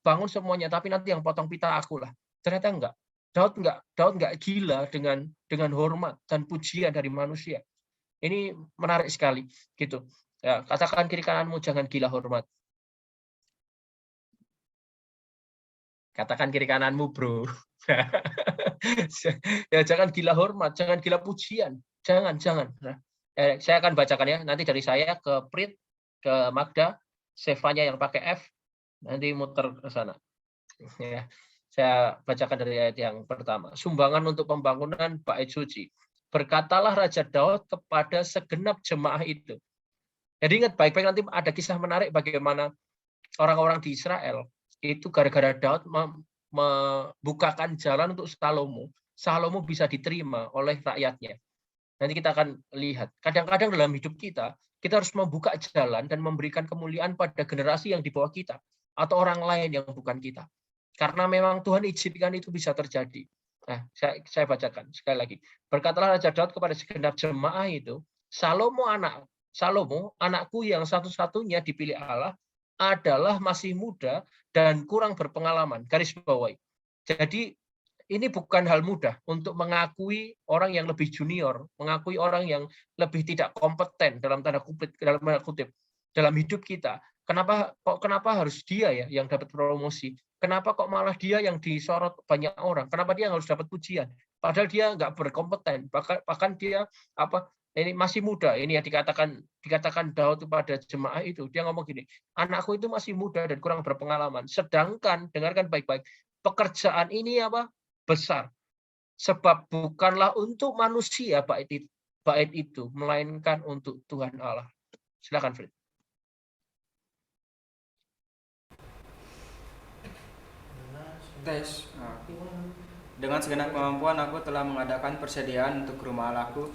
bangun semuanya, tapi nanti yang potong pita aku lah. Ternyata enggak. Daud enggak gila dengan hormat dan pujian dari manusia. Ini menarik sekali gitu. Ya, katakan kiri kananmu jangan gila hormat. Katakan kiri kananmu, bro. Ya jangan gila hormat, jangan gila pujian, jangan. Nah, saya akan bacakan ya, nanti dari saya ke Prit, ke Magda, Sevanya yang pakai F, nanti muter ke sana. Ya, saya bacakan dari ayat yang pertama. Sumbangan untuk pembangunan bait suci. Berkatalah Raja Daud kepada segenap jemaah itu. Jadi ingat baik-baik, nanti ada kisah menarik bagaimana orang-orang di Israel itu gara-gara Daud membukakan jalan untuk Salomo. Salomo bisa diterima oleh rakyatnya. Nanti kita akan lihat. Kadang-kadang dalam hidup kita harus membuka jalan dan memberikan kemuliaan pada generasi yang di bawah kita atau orang lain yang bukan kita. Karena memang Tuhan izinkan itu bisa terjadi. Nah, saya bacakan sekali lagi. Berkatalah Raja Daud kepada segenap jemaah itu, Salomo, anakku yang satu-satunya dipilih Allah, adalah masih muda dan kurang berpengalaman. Garis bawahi. Jadi ini bukan hal mudah untuk mengakui orang yang lebih junior, mengakui orang yang lebih tidak kompeten dalam tanda kutip dalam hidup kita. Kenapa harus dia ya yang dapat promosi? Kenapa kok malah dia yang disorot banyak orang? Kenapa dia harus dapat pujian? Padahal dia nggak berkompeten, bahkan dia ini masih muda. Ini yang dikatakan Daud pada jemaah itu. Dia ngomong gini, anakku itu masih muda dan kurang berpengalaman. Sedangkan dengarkan baik-baik, pekerjaan ini besar, sebab bukanlah untuk manusia bait itu, melainkan untuk Tuhan Allah. Silakan, Fred. Tes. Dengan segenap kemampuan aku telah mengadakan persediaan untuk rumah Allahku,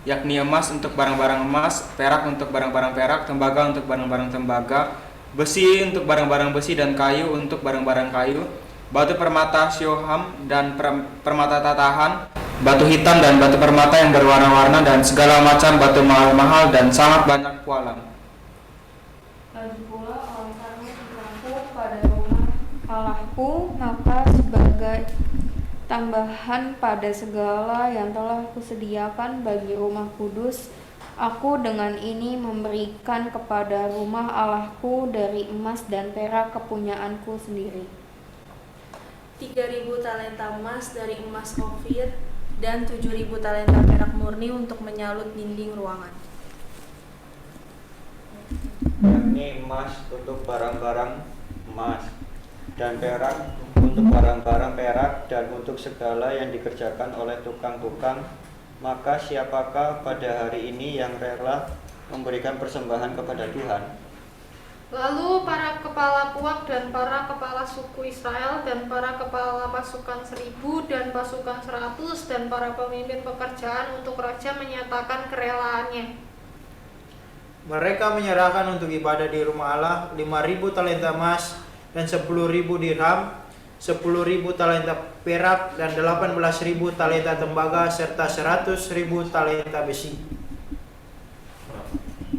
yakni emas untuk barang-barang emas, perak untuk barang-barang perak, tembaga untuk barang-barang tembaga, besi untuk barang-barang besi, dan kayu untuk barang-barang kayu, batu permata syoham dan permata tatahan, batu hitam dan batu permata yang berwarna-warna, dan segala macam batu mahal-mahal dan sangat banyak pualam. Lagi pula oleh karena cintaku pada rumah Allahku, maka sebagai tambahan pada segala yang telah kusediakan bagi rumah kudus, aku dengan ini memberikan kepada rumah Allahku dari emas dan perak kepunyaanku sendiri. 3.000 talenta emas dari emas Ofir dan 7.000 talenta perak murni untuk menyalut dinding ruangan. Yakni emas untuk barang-barang emas dan perak untuk barang-barang perak dan untuk segala yang dikerjakan oleh tukang-tukang. Maka siapakah pada hari ini yang rela memberikan persembahan kepada Tuhan? Lalu para kepala puak dan para kepala suku Israel dan para kepala pasukan 1.000 dan pasukan 100 dan para pemimpin pekerjaan untuk raja menyatakan kerelaannya. Mereka menyerahkan untuk ibadah di rumah Allah 5.000 talenta emas dan 10.000 dirham, 10.000 talenta perak dan 18.000 talenta tembaga serta 100.000 talenta besi.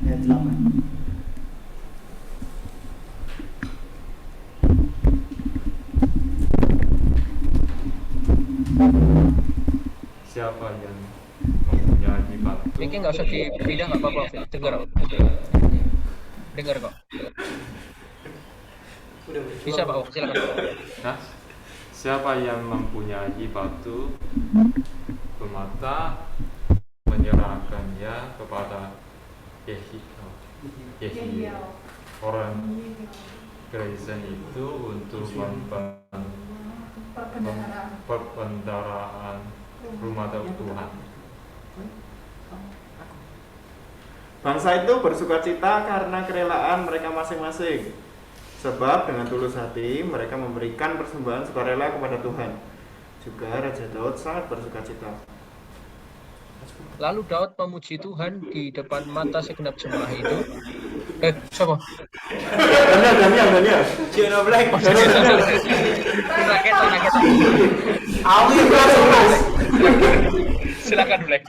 Ayat 8. Siapa yang mempunyai batu? Mungkin nggak usah dipindah, nggak apa-apa. Dengar kok. Bisa Pak, silakan. Nah, siapa yang mempunyai batu permata menyerahkannya kepada Yehiel, orang Kristen itu untuk perbendaharaan rumah Tuhan. Bangsa itu bersukacita karena kerelaan mereka masing-masing. Sebab dengan tulus hati mereka memberikan persembahan sukarela kepada Tuhan. Juga Raja Daud sangat bersukacita. Lalu Daud memuji Tuhan di depan mata segenap jemaah itu. Siapa? Daniel. Cina Black. Raketan. Awi Black. Silakan Black.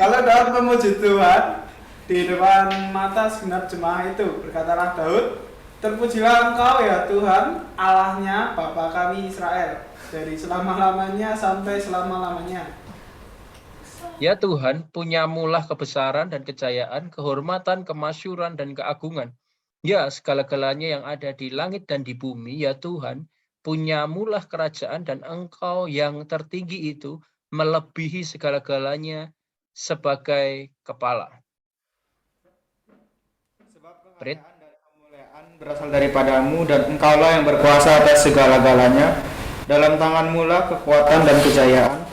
Kalau Daud memuji Tuhan di depan mata segenap jemaah itu, berkatalah Daud, terpujilah Engkau ya Tuhan, Allahnya Bapa kami Israel, dari selama-lamanya sampai selama-lamanya. Ya Tuhan, punyamulah kebesaran dan kejayaan, kehormatan, kemasyuran, dan keagungan. Ya, segala-galanya yang ada di langit dan di bumi, ya Tuhan, punyamulah kerajaan dan Engkau yang tertinggi itu melebihi segala-galanya sebagai kepala. Sebab kekayaan dan kemuliaan berasal daripadamu dan Engkaulah yang berkuasa atas segala-galanya. Dalam tanganmu-lah kekuatan dan kejayaan.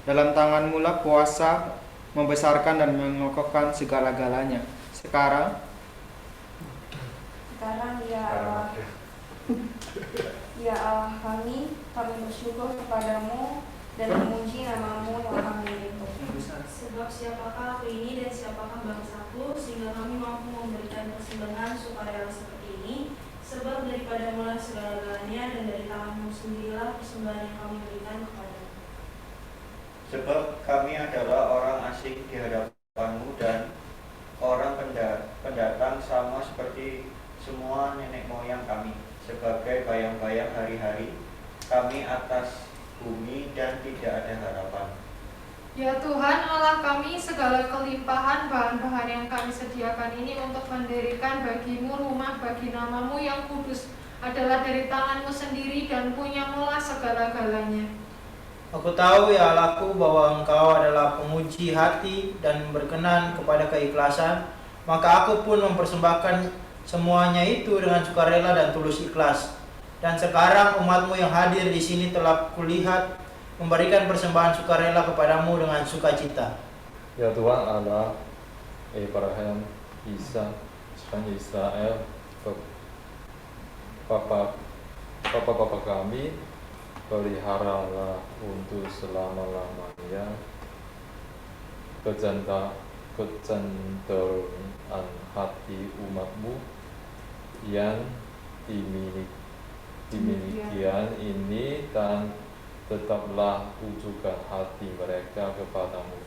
Dalam tanganmu-lah kuasa membesarkan dan mengokohkan segala-galanya. Sekarang ya Allah, Ya Allah kami bersyukur kepadamu dan memuji namamu yang agung itu. Sebab siapakah aku ini dan siapakah bangsaku, sehingga kami mampu memberikan persembahan sukarela seperti ini. Sebab daripadamu lah segala-galanya, dan dari tanganmu sendirilah persembahan yang kami berikan kepadamu. Sebab kami adalah orang asing di hadapanmu dan orang pendatang sama seperti semua nenek moyang kami, sebagai bayang-bayang hari-hari kami atas bumi dan tidak ada harapan. Ya Tuhan Allah kami, segala kelimpahan bahan-bahan yang kami sediakan ini untuk mendirikan bagimu rumah bagi namamu yang kudus adalah dari tanganmu sendiri dan punyamulah segala-galanya. Aku tahu ya Allahku bahwa Engkau adalah penguji hati dan berkenan kepada keikhlasan, maka aku pun mempersembahkan semuanya itu dengan sukarela dan tulus ikhlas. Dan sekarang umatmu yang hadir di sini telah kulihat memberikan persembahan sukarela kepadamu dengan sukacita. Ya Tuhan Allah, Abraham, Isa, dan Israel, Bapa kami, peliharalah untuk selama-lamanya kecenderungan hati umatmu yang dimilikian ini, dan tetaplah ujungkan hati mereka kepadamu.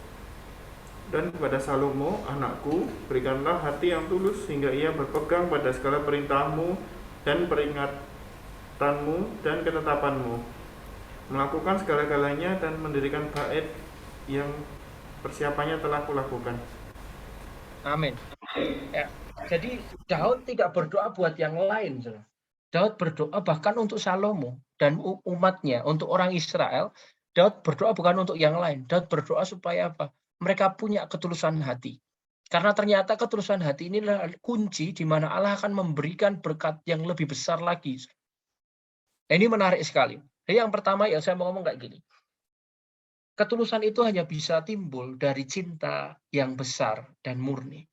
Dan kepada Salomo, anakku, berikanlah hati yang tulus sehingga ia berpegang pada segala perintahmu dan peringatanmu dan ketetapanmu, melakukan segala-galanya dan mendirikan bait yang persiapannya telah kulakukan. Amin. Ya, jadi Daud tidak berdoa buat yang lain, saudara. Daud berdoa bahkan untuk Salomo dan umatnya, untuk orang Israel. Daud berdoa bukan untuk yang lain. Daud berdoa supaya apa? Mereka punya ketulusan hati. Karena ternyata ketulusan hati inilah kunci di mana Allah akan memberikan berkat yang lebih besar lagi. Ini menarik sekali. Jadi yang pertama ya saya mau ngomong kayak gini. Ketulusan itu hanya bisa timbul dari cinta yang besar dan murni.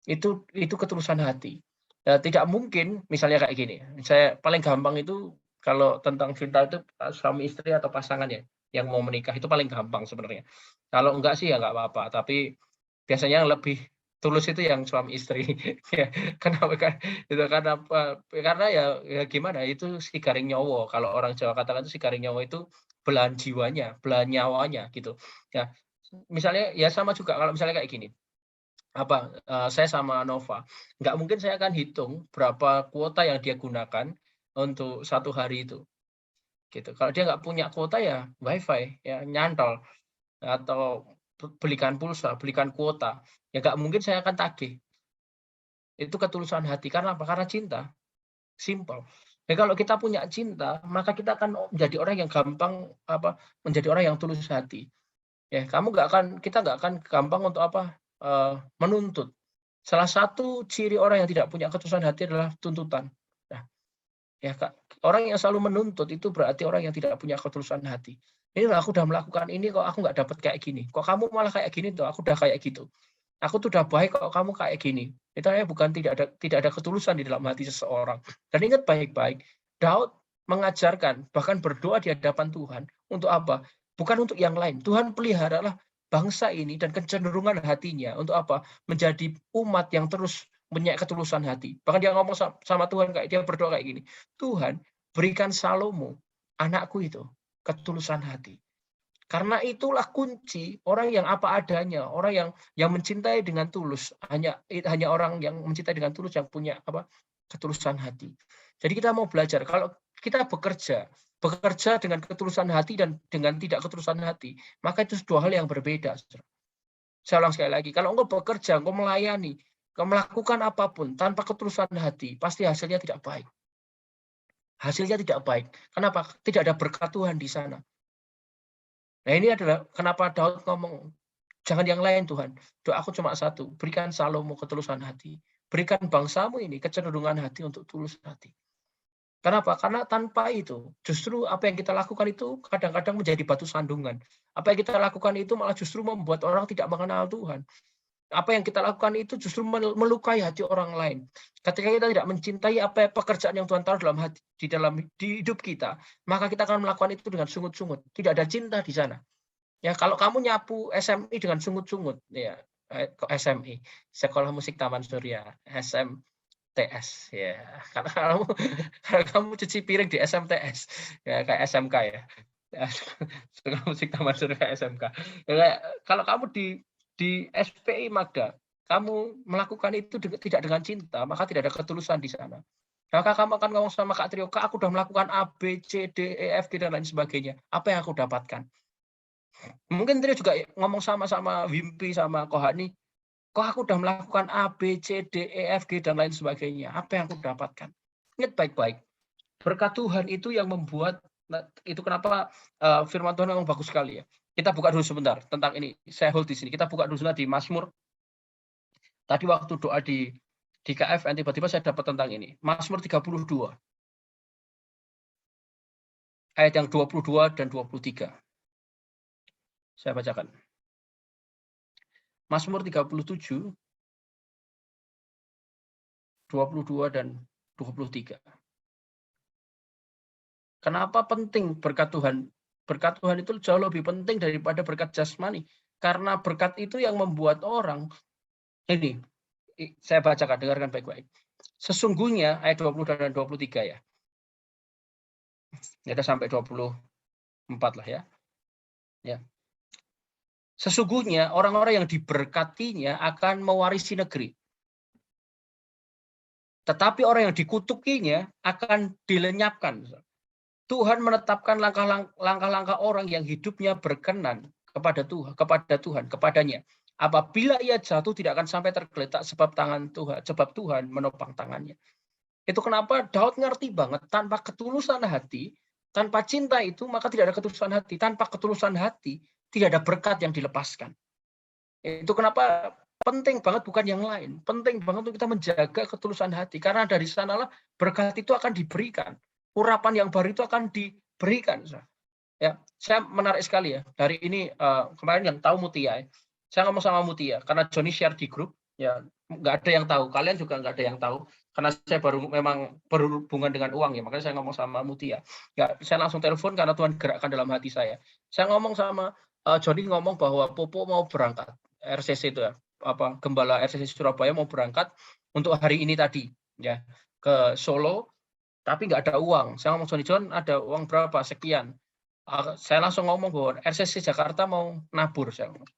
Itu ketulusan hati. Ya, tidak mungkin misalnya kayak gini. Saya paling gampang itu kalau tentang cinta itu suami istri atau pasangan ya yang mau menikah itu paling gampang sebenarnya. Kalau enggak sih ya enggak apa-apa, tapi biasanya yang lebih tulus itu yang suami istri. Ya, kenapa kan? Itu karena apa? Karena ya gimana? Itu si garing nyawa. Kalau orang Jawa katakan itu si garing nyawa itu belahan jiwanya, belahan nyawanya gitu. Ya, misalnya ya sama juga kalau misalnya kayak gini. Saya sama Nova, nggak mungkin saya akan hitung berapa kuota yang dia gunakan untuk satu hari itu, gitu. Kalau dia nggak punya kuota ya wifi, ya nyantol, atau belikan pulsa, belikan kuota, ya nggak mungkin saya akan tagih. Itu ketulusan hati. Karena apa? Karena cinta, simple. Ya kalau kita punya cinta, maka kita akan menjadi orang yang gampang menjadi orang yang tulus hati. Ya, kita nggak akan gampang untuk menuntut. Salah satu ciri orang yang tidak punya ketulusan hati adalah tuntutan. Nah, ya Kak, orang yang selalu menuntut itu berarti orang yang tidak punya ketulusan hati. Inilah aku udah melakukan ini kok aku nggak dapat kayak gini. Kok kamu malah kayak gini tuh? Aku udah kayak gitu. Aku tuh udah baik kok kamu kayak gini. Itu artinya bukan tidak ada ketulusan di dalam hati seseorang. Dan ingat baik-baik, Daud mengajarkan bahkan berdoa di hadapan Tuhan untuk apa? Bukan untuk yang lain. Tuhan peliharalah bangsa ini dan kecenderungan hatinya untuk apa? Menjadi umat yang terus punya ketulusan hati. Bahkan dia ngomong sama Tuhan dia berdoa kayak gini. Tuhan, berikan Salomo, anakku itu, ketulusan hati. Karena itulah kunci orang yang apa adanya, orang yang mencintai dengan tulus. Hanya orang yang mencintai dengan tulus yang punya ketulusan hati. Jadi kita mau belajar kalau kita bekerja dengan ketulusan hati dan dengan tidak ketulusan hati, maka itu dua hal yang berbeda. Saya ulang sekali lagi, kalau engkau bekerja, engkau melayani, engkau melakukan apapun tanpa ketulusan hati, pasti hasilnya tidak baik. Hasilnya tidak baik. Kenapa? Tidak ada berkat Tuhan di sana. Nah ini adalah kenapa Daud ngomong, jangan yang lain Tuhan, doaku cuma satu, berikan Salomo ketulusan hati, berikan bangsamu ini kecenderungan hati untuk tulus hati. Kenapa? Karena tanpa itu, justru apa yang kita lakukan itu kadang-kadang menjadi batu sandungan. Apa yang kita lakukan itu malah justru membuat orang tidak mengenal Tuhan. Apa yang kita lakukan itu justru melukai hati orang lain. Ketika kita tidak mencintai apa pekerjaan yang Tuhan taruh dalam hati, di hidup kita, maka kita akan melakukan itu dengan sungut-sungut. Tidak ada cinta di sana. Ya, kalau kamu nyapu SMI dengan sungut-sungut, ya SMI, Sekolah Musik Taman Surya, SMTS, ya. Kalau kamu cuci piring di SMTS, ya kayak SMK ya. Sekolah Musik Taman Surya SMK. Ya, kalau kamu di SPI Magda, kamu melakukan itu tidak dengan cinta, maka tidak ada ketulusan di sana. Maka kamu akan ngomong sama Kak Trio, Kak, aku sudah melakukan A, B, C, D, E, F, G, dan lain sebagainya. Apa yang aku dapatkan? Mungkin Trio juga ngomong sama Wimpi, sama Kohani, kok aku sudah melakukan A, B, C, D, E, F, G, dan lain sebagainya. Apa yang aku dapatkan? Ingat baik-baik. Berkat Tuhan itu yang membuat, itu kenapa firman Tuhan memang bagus sekali ya. Kita buka dulu sebentar tentang ini. Saya hold di sini. Kita buka dulu sebentar di Mazmur. Tadi waktu doa di KFN, tiba-tiba saya dapat tentang ini. Mazmur 32. Ayat yang 22 dan 23. Saya bacakan. Mazmur 37, 22 dan 23. Kenapa penting berkat Tuhan? Berkat Tuhan itu jauh lebih penting daripada berkat jasmani. Karena berkat itu yang membuat orang, ini, saya bacakan, dengarkan baik-baik. Sesungguhnya, ayat 20 dan 23 ya. Kita sampai 24 lah ya. Ya. Sesungguhnya orang-orang yang diberkatinya akan mewarisi negeri. Tetapi orang yang dikutukinya akan dilenyapkan. Tuhan menetapkan langkah-langkah orang yang hidupnya berkenan kepada Tuhan, kepadanya. Apabila ia jatuh tidak akan sampai tergeletak sebab Tuhan menopang tangannya. Itu kenapa Daud ngerti banget, tanpa ketulusan hati, tanpa cinta itu maka tidak ada ketulusan hati. Tanpa ketulusan hati tidak ada berkat yang dilepaskan. Itu kenapa penting banget, bukan yang lain. Penting banget untuk kita menjaga ketulusan hati, karena dari sanalah berkat itu akan diberikan. Urapan yang baru itu akan diberikan. Ya, saya menarik sekali ya. Dari ini kemarin yang tahu Mutia, saya ngomong sama Mutia karena Johnny share di grup, ya nggak ada yang tahu. Kalian juga nggak ada yang tahu karena saya memang berhubungan dengan uang ya. Makanya saya ngomong sama Mutia. Ya, saya langsung telepon karena Tuhan gerakkan dalam hati saya. Saya ngomong sama Johnny, ngomong bahwa Popo mau berangkat RCC itu ya, Gembala RCC Surabaya mau berangkat untuk hari ini tadi ya ke Solo. Tapi nggak ada uang. Saya ngomong, John, ada uang berapa? Sekian. Saya langsung ngomong bahwa RCC Jakarta mau nabur. Saya ngomong,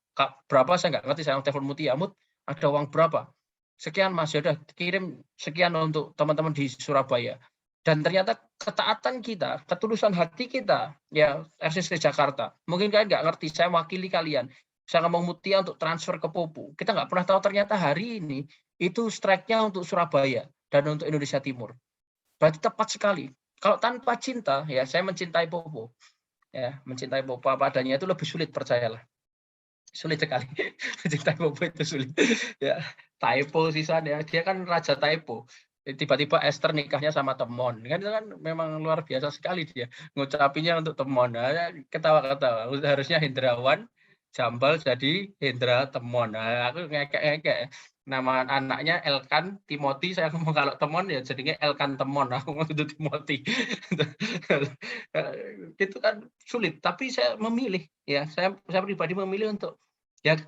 berapa saya nggak ngerti. Saya telepon Mutia, Mut, ada uang berapa? Sekian Mas, ya udah kirim sekian untuk teman-teman di Surabaya. Dan ternyata ketaatan kita, ketulusan hati kita, ya RCC Jakarta. Mungkin kalian nggak ngerti, saya wakili kalian. Saya ngomong Mutia untuk transfer ke Popo. Kita nggak pernah tahu ternyata hari ini itu strike-nya untuk Surabaya dan untuk Indonesia Timur. Berarti tepat sekali. Kalau tanpa cinta, ya saya mencintai Popo. Ya, mencintai Popo apa adanya itu lebih sulit, percayalah. Sulit sekali. Mencintai Popo itu sulit. Ya, typo sisanya. Dia kan raja typo. Tiba-tiba Esther nikahnya sama Temon. Kan itu kan memang luar biasa sekali dia. Ngucapinya untuk Temon. Nah, ketawa-ketawa. Harusnya Hendrawan Jambal jadi Hendra Temon. Nah, aku ngekek-ngekek. Nama anaknya Elkan Timothy, saya ngomong kalau Temon ya jadinya Elkan Temon, aku ngomong itu Timothy. Itu kan sulit, tapi saya memilih ya, saya pribadi memilih untuk ya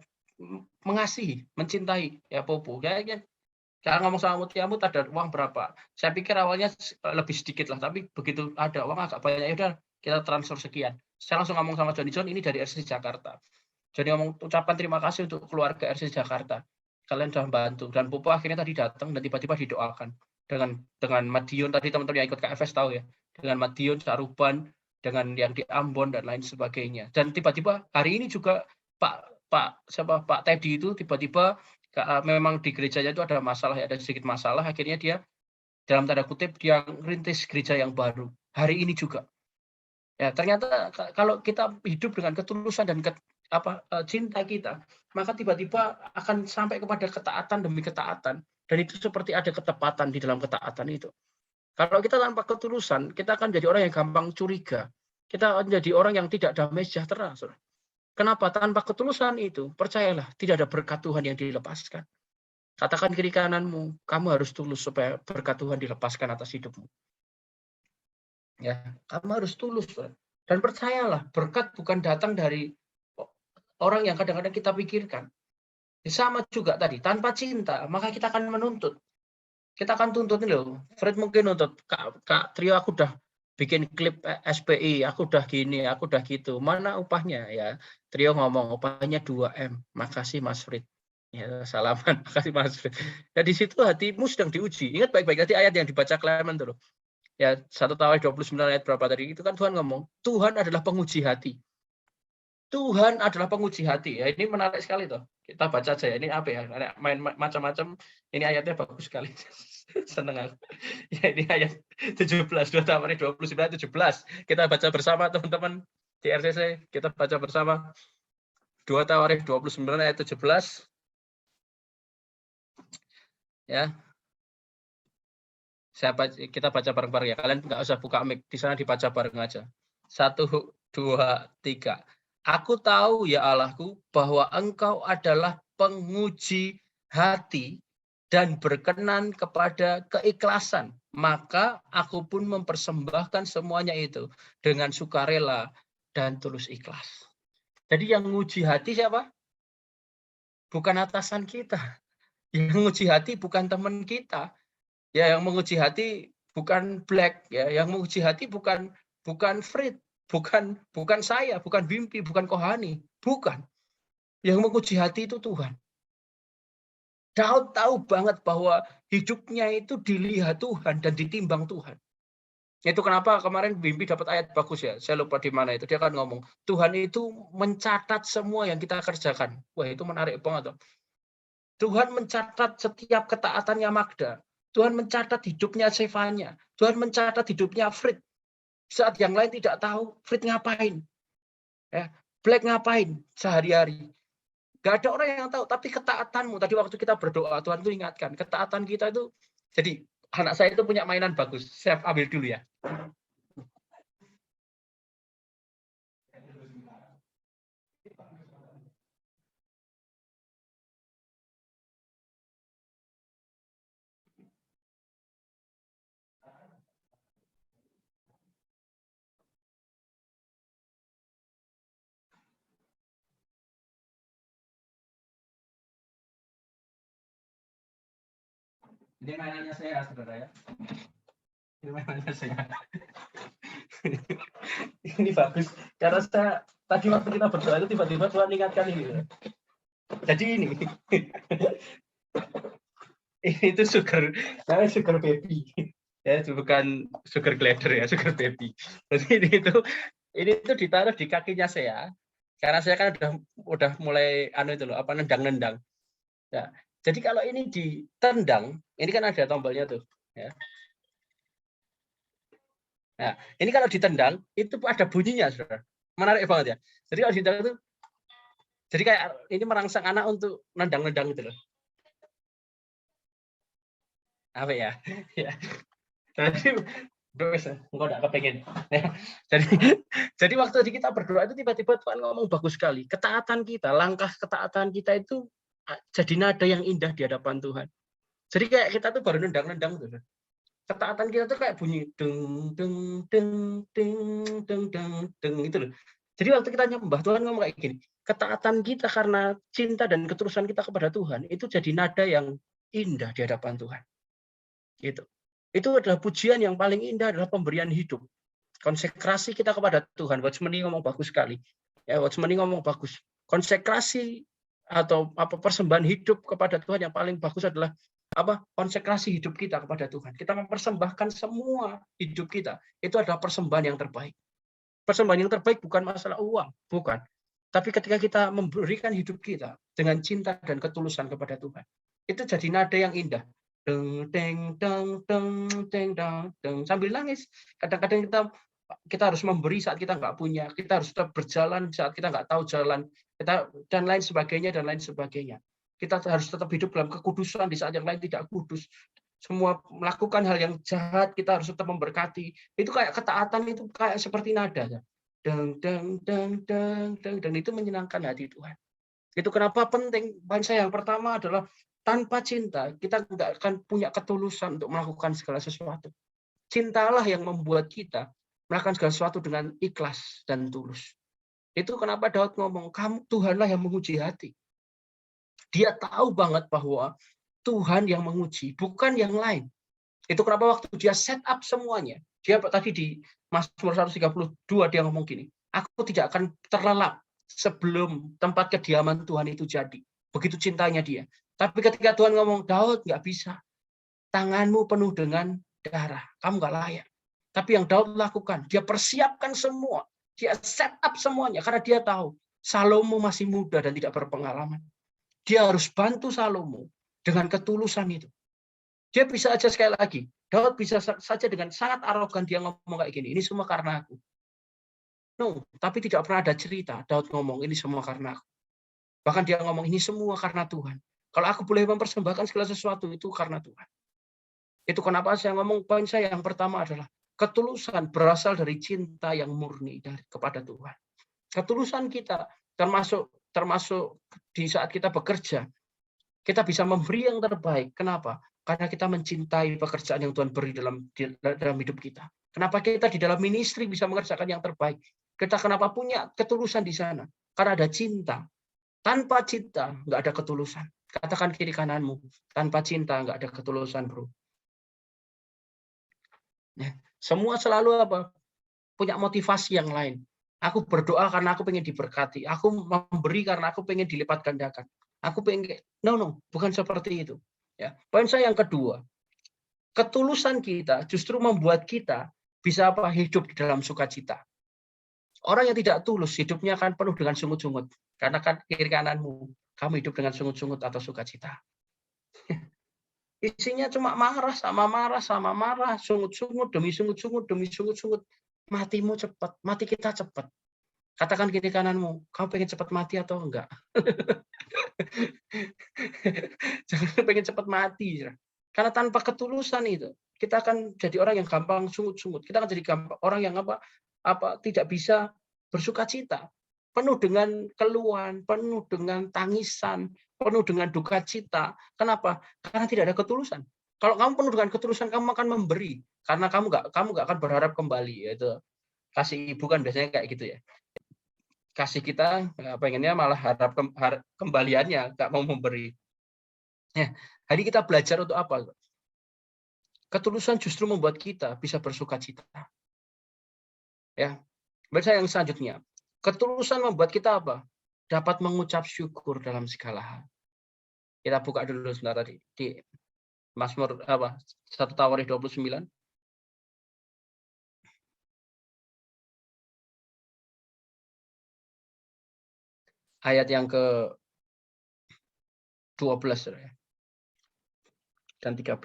mengasihi, mencintai ya Popo. Kayaknya kalau ngomong sama Mutia, Mut ada uang berapa? Saya pikir awalnya lebih sedikit lah, tapi begitu ada uang agak banyak, ya udah kita transfer sekian. Saya langsung ngomong sama Johnny, John ini dari RCC Jakarta. Johnny ngomong ucapan terima kasih untuk keluarga RCC Jakarta. Kalian sudah membantu, dan Popo akhirnya tadi datang dan tiba-tiba didoakan dengan Madiun tadi, teman-teman yang ikut KFS tahu ya, dengan Madiun, Saruban, dengan yang di Ambon dan lain sebagainya. Dan tiba-tiba hari ini juga Pak Teddy itu tiba-tiba memang di gerejanya itu ada masalah, ya ada sedikit masalah, akhirnya dia dalam tanda kutip dia rintis gereja yang baru hari ini juga. Ya ternyata kalau kita hidup dengan ketulusan dan cinta kita, maka tiba-tiba akan sampai kepada ketaatan demi ketaatan, dan itu seperti ada ketepatan di dalam ketaatan itu. Kalau kita tanpa ketulusan, kita akan jadi orang yang gampang curiga, kita akan jadi orang yang tidak damai sejahtera. Kenapa? Tanpa ketulusan itu, percayalah, tidak ada berkat Tuhan yang dilepaskan. Katakan kiri kananmu, kamu harus tulus supaya berkat Tuhan dilepaskan atas hidupmu. Ya, kamu harus tulus. Dan percayalah, berkat bukan datang dari orang yang kadang-kadang kita pikirkan. Sama juga tadi, tanpa cinta, maka kita akan menuntut. Kita akan tuntut nih loh. Fred mungkin nuntut, Kak Trio, aku udah bikin klip SPI, aku udah gini, aku udah gitu. Mana upahnya ya? Trio ngomong upahnya 2M. Makasih Mas Fred. Ya, salaman. Makasih Mas Fred. Ya di situ hatimu sedang diuji. Ingat baik-baik tadi ayat yang dibaca Clement tuh loh. Ya 1 Tawarikh 29 ayat berapa tadi? Itu kan Tuhan ngomong, Tuhan adalah penguji hati. Tuhan adalah penguji hati. Ya ini menarik sekali tuh. Kita baca aja ya. Ini apa ya? Main macam-macam. Ini ayatnya bagus sekali. Seneng aku. Ya ini ayat 17, 2 Tawarikh 29 17. Kita baca bersama teman-teman di RCC. Kita baca bersama 2 Tawarikh 29 ayat 17. Ya. Kita baca bareng-bareng ya. Kalian nggak usah buka mic. Di sana dibaca bareng aja. 1, 2, 3. Aku tahu ya Allahku bahwa Engkau adalah penguji hati dan berkenan kepada keikhlasan. Maka aku pun mempersembahkan semuanya itu dengan sukarela dan tulus ikhlas. Jadi yang menguji hati siapa? Bukan atasan kita. Yang menguji hati bukan teman kita. Ya, yang menguji hati bukan Black, ya, yang menguji hati bukan Fred, bukan saya, bukan Bimpi, bukan Kohani, bukan. Yang menguji hati itu Tuhan. Daud tahu banget bahwa hidupnya itu dilihat Tuhan dan ditimbang Tuhan. Itu kenapa kemarin Bimpi dapat ayat bagus ya, saya lupa di mana itu, dia kan ngomong, Tuhan itu mencatat semua yang kita kerjakan. Wah, itu menarik banget. Tuhan mencatat setiap ketaatannya Magda. Tuhan mencatat hidupnya Sevanya. Tuhan mencatat hidupnya Fred. Saat yang lain tidak tahu, Fred ngapain. Ya, Black ngapain sehari-hari. Gak ada orang yang tahu, tapi ketaatanmu. Tadi waktu kita berdoa, Tuhan itu ingatkan. Ketaatan kita itu, jadi anak saya itu punya mainan bagus. Saya ambil dulu ya. Ini mainannya saya, saudara ya. Ini mainannya saya. Ini bagus. Karena saya tadi waktu kita berdoa itu tiba-tiba Tuhan ingatkan ini. Jadi ini. Itu sugar baby. Ya, itu bukan sugar glider ya, sugar baby. Jadi ini itu ditaruh di kakinya saya. Karena saya kan udah mulai nendang-nendang. Ya. Jadi kalau ini ditendang, ini kan ada tombolnya tuh. Ya. Nah, ini kalau ditendang, itu ada bunyinya, saudara. Menarik banget ya. Jadi kalau ditendang itu, jadi kayak ini merangsang anak untuk nendang-nendang gitu loh. Apa ya? Ya. Jadi, enggak ada kepengen. Ya. Jadi waktu kita berdoa itu tiba-tiba Tuhan ngomong bagus sekali. Ketaatan kita, langkah ketaatan kita itu jadi nada yang indah di hadapan Tuhan. Jadi kayak kita tuh baru nendang-nendang tuh. Ketaatan kita tuh kayak bunyi deng deng deng deng deng deng deng itu loh. Jadi waktu kita nyembah Tuhan ngomong kayak gini, ketaatan kita karena cinta dan ketulusan kita kepada Tuhan itu jadi nada yang indah di hadapan Tuhan. Gitu. Itu adalah pujian yang paling indah adalah pemberian hidup. Konsekrasi kita kepada Tuhan. Watchmeni ngomong bagus sekali. Ya, Watchmeni ngomong bagus. Konsekrasi atau persembahan hidup kepada Tuhan yang paling bagus adalah konsekrasi hidup kita kepada Tuhan. Kita mempersembahkan semua hidup kita. Itu adalah persembahan yang terbaik. Persembahan yang terbaik bukan masalah uang, bukan. Tapi ketika kita memberikan hidup kita dengan cinta dan ketulusan kepada Tuhan, itu jadi nada yang indah. Deng deng deng deng deng deng deng sambil nangis. Kadang-kadang kita harus memberi saat kita nggak punya. Kita harus tetap berjalan saat kita nggak tahu jalan. Dan lain sebagainya. Kita harus tetap hidup dalam kekudusan di saat yang lain tidak kudus. Semua melakukan hal yang jahat, kita harus tetap memberkati. Itu kayak ketaatan itu kayak seperti nada. Dan itu menyenangkan hati Tuhan. Itu kenapa penting. Poin saya yang pertama adalah tanpa cinta kita nggak akan punya ketulusan untuk melakukan segala sesuatu. Cintalah yang membuat kita melakukan segala sesuatu dengan ikhlas dan tulus. Itu kenapa Daud ngomong, kamu Tuhanlah yang menguji hati. Dia tahu banget bahwa Tuhan yang menguji, bukan yang lain. Itu kenapa waktu dia set up semuanya, dia tadi di Mazmur 132 dia ngomong gini, aku tidak akan terlelap sebelum tempat kediaman Tuhan itu jadi. Begitu cintanya dia. Tapi ketika Tuhan ngomong, Daud nggak bisa. Tanganmu penuh dengan darah. Kamu nggak layak. Tapi yang Daud lakukan, dia persiapkan semua. Dia set up semuanya. Karena dia tahu, Salomo masih muda dan tidak berpengalaman. Dia harus bantu Salomo dengan ketulusan itu. Dia bisa aja sekali lagi, Daud bisa saja dengan sangat arogan dia ngomong kayak gini, ini semua karena aku. No, tapi tidak pernah ada cerita Daud ngomong ini semua karena aku. Bahkan dia ngomong ini semua karena Tuhan. Kalau aku boleh mempersembahkan segala sesuatu itu karena Tuhan. Itu kenapa saya ngomong poin saya yang pertama adalah ketulusan berasal dari cinta yang murni kepada Tuhan. Ketulusan kita termasuk di saat kita bekerja, kita bisa memberi yang terbaik. Kenapa? Karena kita mencintai pekerjaan yang Tuhan beri dalam hidup kita. Kenapa kita di dalam ministry bisa mengerjakan yang terbaik? Kita kenapa punya ketulusan di sana? Karena ada cinta. Tanpa cinta nggak ada ketulusan. Katakan kiri kananmu, tanpa cinta nggak ada ketulusan, bro. Ya, semua selalu apa? Punya motivasi yang lain. Aku berdoa karena aku pengen diberkati. Aku memberi karena aku pengen dilipat gandakan. Aku pengen, no, bukan seperti itu. Ya, poin saya yang kedua, ketulusan kita justru membuat kita bisa hidup di dalam sukacita. Orang yang tidak tulus hidupnya akan penuh dengan sungut-sungut. Karena kan kiri kananmu, kamu hidup dengan sungut-sungut atau sukacita. Isinya cuma marah, sungut-sungut demi sungut-sungut. Matimu cepat, mati kita cepat. Katakan kiri kananmu, kamu pengen cepat mati atau enggak? Jangan pengen cepat mati. Karena tanpa ketulusan itu, kita akan jadi orang yang gampang sungut-sungut. Kita akan jadi orang yang tidak bisa bersukacita. Penuh dengan keluhan, penuh dengan tangisan, penuh dengan duka cita. Kenapa? Karena tidak ada ketulusan. Kalau kamu penuh dengan ketulusan, kamu akan memberi. Karena kamu nggak akan berharap kembali. Yaitu kasih ibu kan biasanya kayak gitu ya. Kasih kita pengennya malah harap kembaliannya, nggak mau memberi. Ya, hari kita belajar untuk apa? Ketulusan justru membuat kita bisa bersukacita. Ya, baca yang selanjutnya. Ketulusan membuat kita apa? Dapat mengucap syukur dalam segala hal. Kita buka dulu sebentar tadi di Mazmur 1 Tawarikh 29. Ayat yang ke-12 dan 13.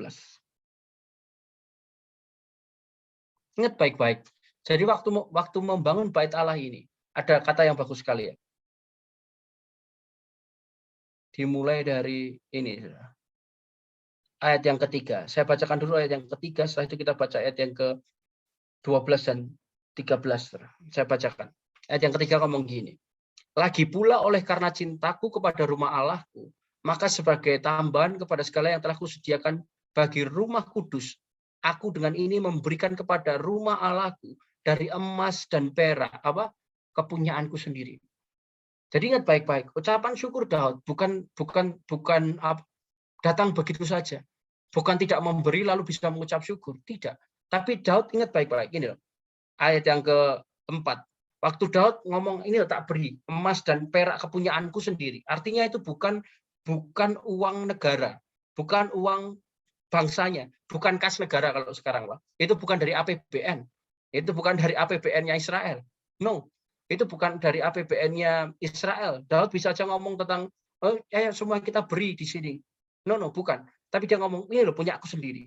Ingat baik-baik. Jadi waktu membangun bait Allah ini, ada kata yang bagus sekali ya. Dimulai dari ini. Ayat yang ketiga. Saya bacakan dulu ayat yang ketiga, setelah itu kita baca ayat yang ke-12 dan 13. Saya bacakan. Ayat yang ketiga ngomong gini. Lagi pula oleh karena cintaku kepada rumah Allahku, maka sebagai tambahan kepada segala yang telah kusediakan bagi rumah kudus, aku dengan ini memberikan kepada rumah Allahku dari emas dan perak, kepunyaanku sendiri. Jadi ingat baik-baik, ucapan syukur Daud bukan datang begitu saja. Bukan tidak memberi lalu bisa mengucap syukur, tidak. Tapi Daud ingat baik-baik, ini loh. Ayat yang keempat. Waktu Daud ngomong ini tak beri emas dan perak kepunyaanku sendiri. Artinya itu bukan uang negara, bukan uang bangsanya, bukan kas negara kalau sekarang, Pak. Itu bukan dari APBN. Itu bukan dari APBN-nya Israel. No, itu bukan dari APBN-nya Israel. Daud bisa aja ngomong tentang semua kita beri di sini. No, bukan. Tapi dia ngomong ini loh punya aku sendiri.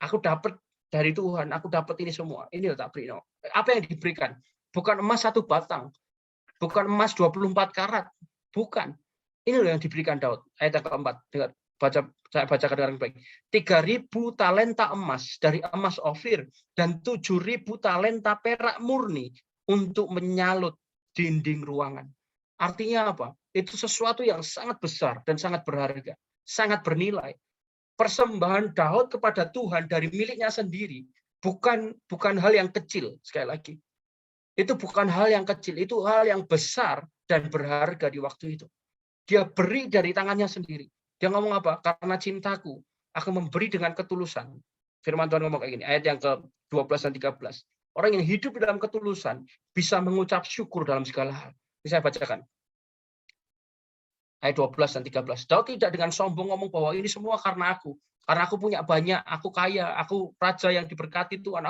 Aku dapat dari Tuhan, aku dapat ini semua. Ini loh tak beri. No. Apa yang diberikan? Bukan emas 1 batang, bukan emas 24 karat, bukan. Ini loh yang diberikan Daud. Ayat yang keempat, saya bacakan dengan baik. 3.000 talenta emas dari emas Ofir dan 7.000 talenta perak murni untuk menyalut dinding ruangan. Artinya apa? Itu sesuatu yang sangat besar dan sangat berharga, sangat bernilai. Persembahan Daud kepada Tuhan dari miliknya sendiri bukan hal yang kecil, sekali lagi. Itu bukan hal yang kecil, itu hal yang besar dan berharga di waktu itu. Dia beri dari tangannya sendiri. Dia ngomong apa? Karena cintaku, aku memberi dengan ketulusan. Firman Tuhan ngomong kayak gini, ayat yang ke-12 dan 13. Orang yang hidup dalam ketulusan bisa mengucap syukur dalam segala hal. Bisa saya bacakan. Ayat 12 dan 13. Daud tidak dengan sombong ngomong bahwa ini semua karena aku. Karena aku punya banyak, aku kaya, aku raja yang diberkati Tuhan.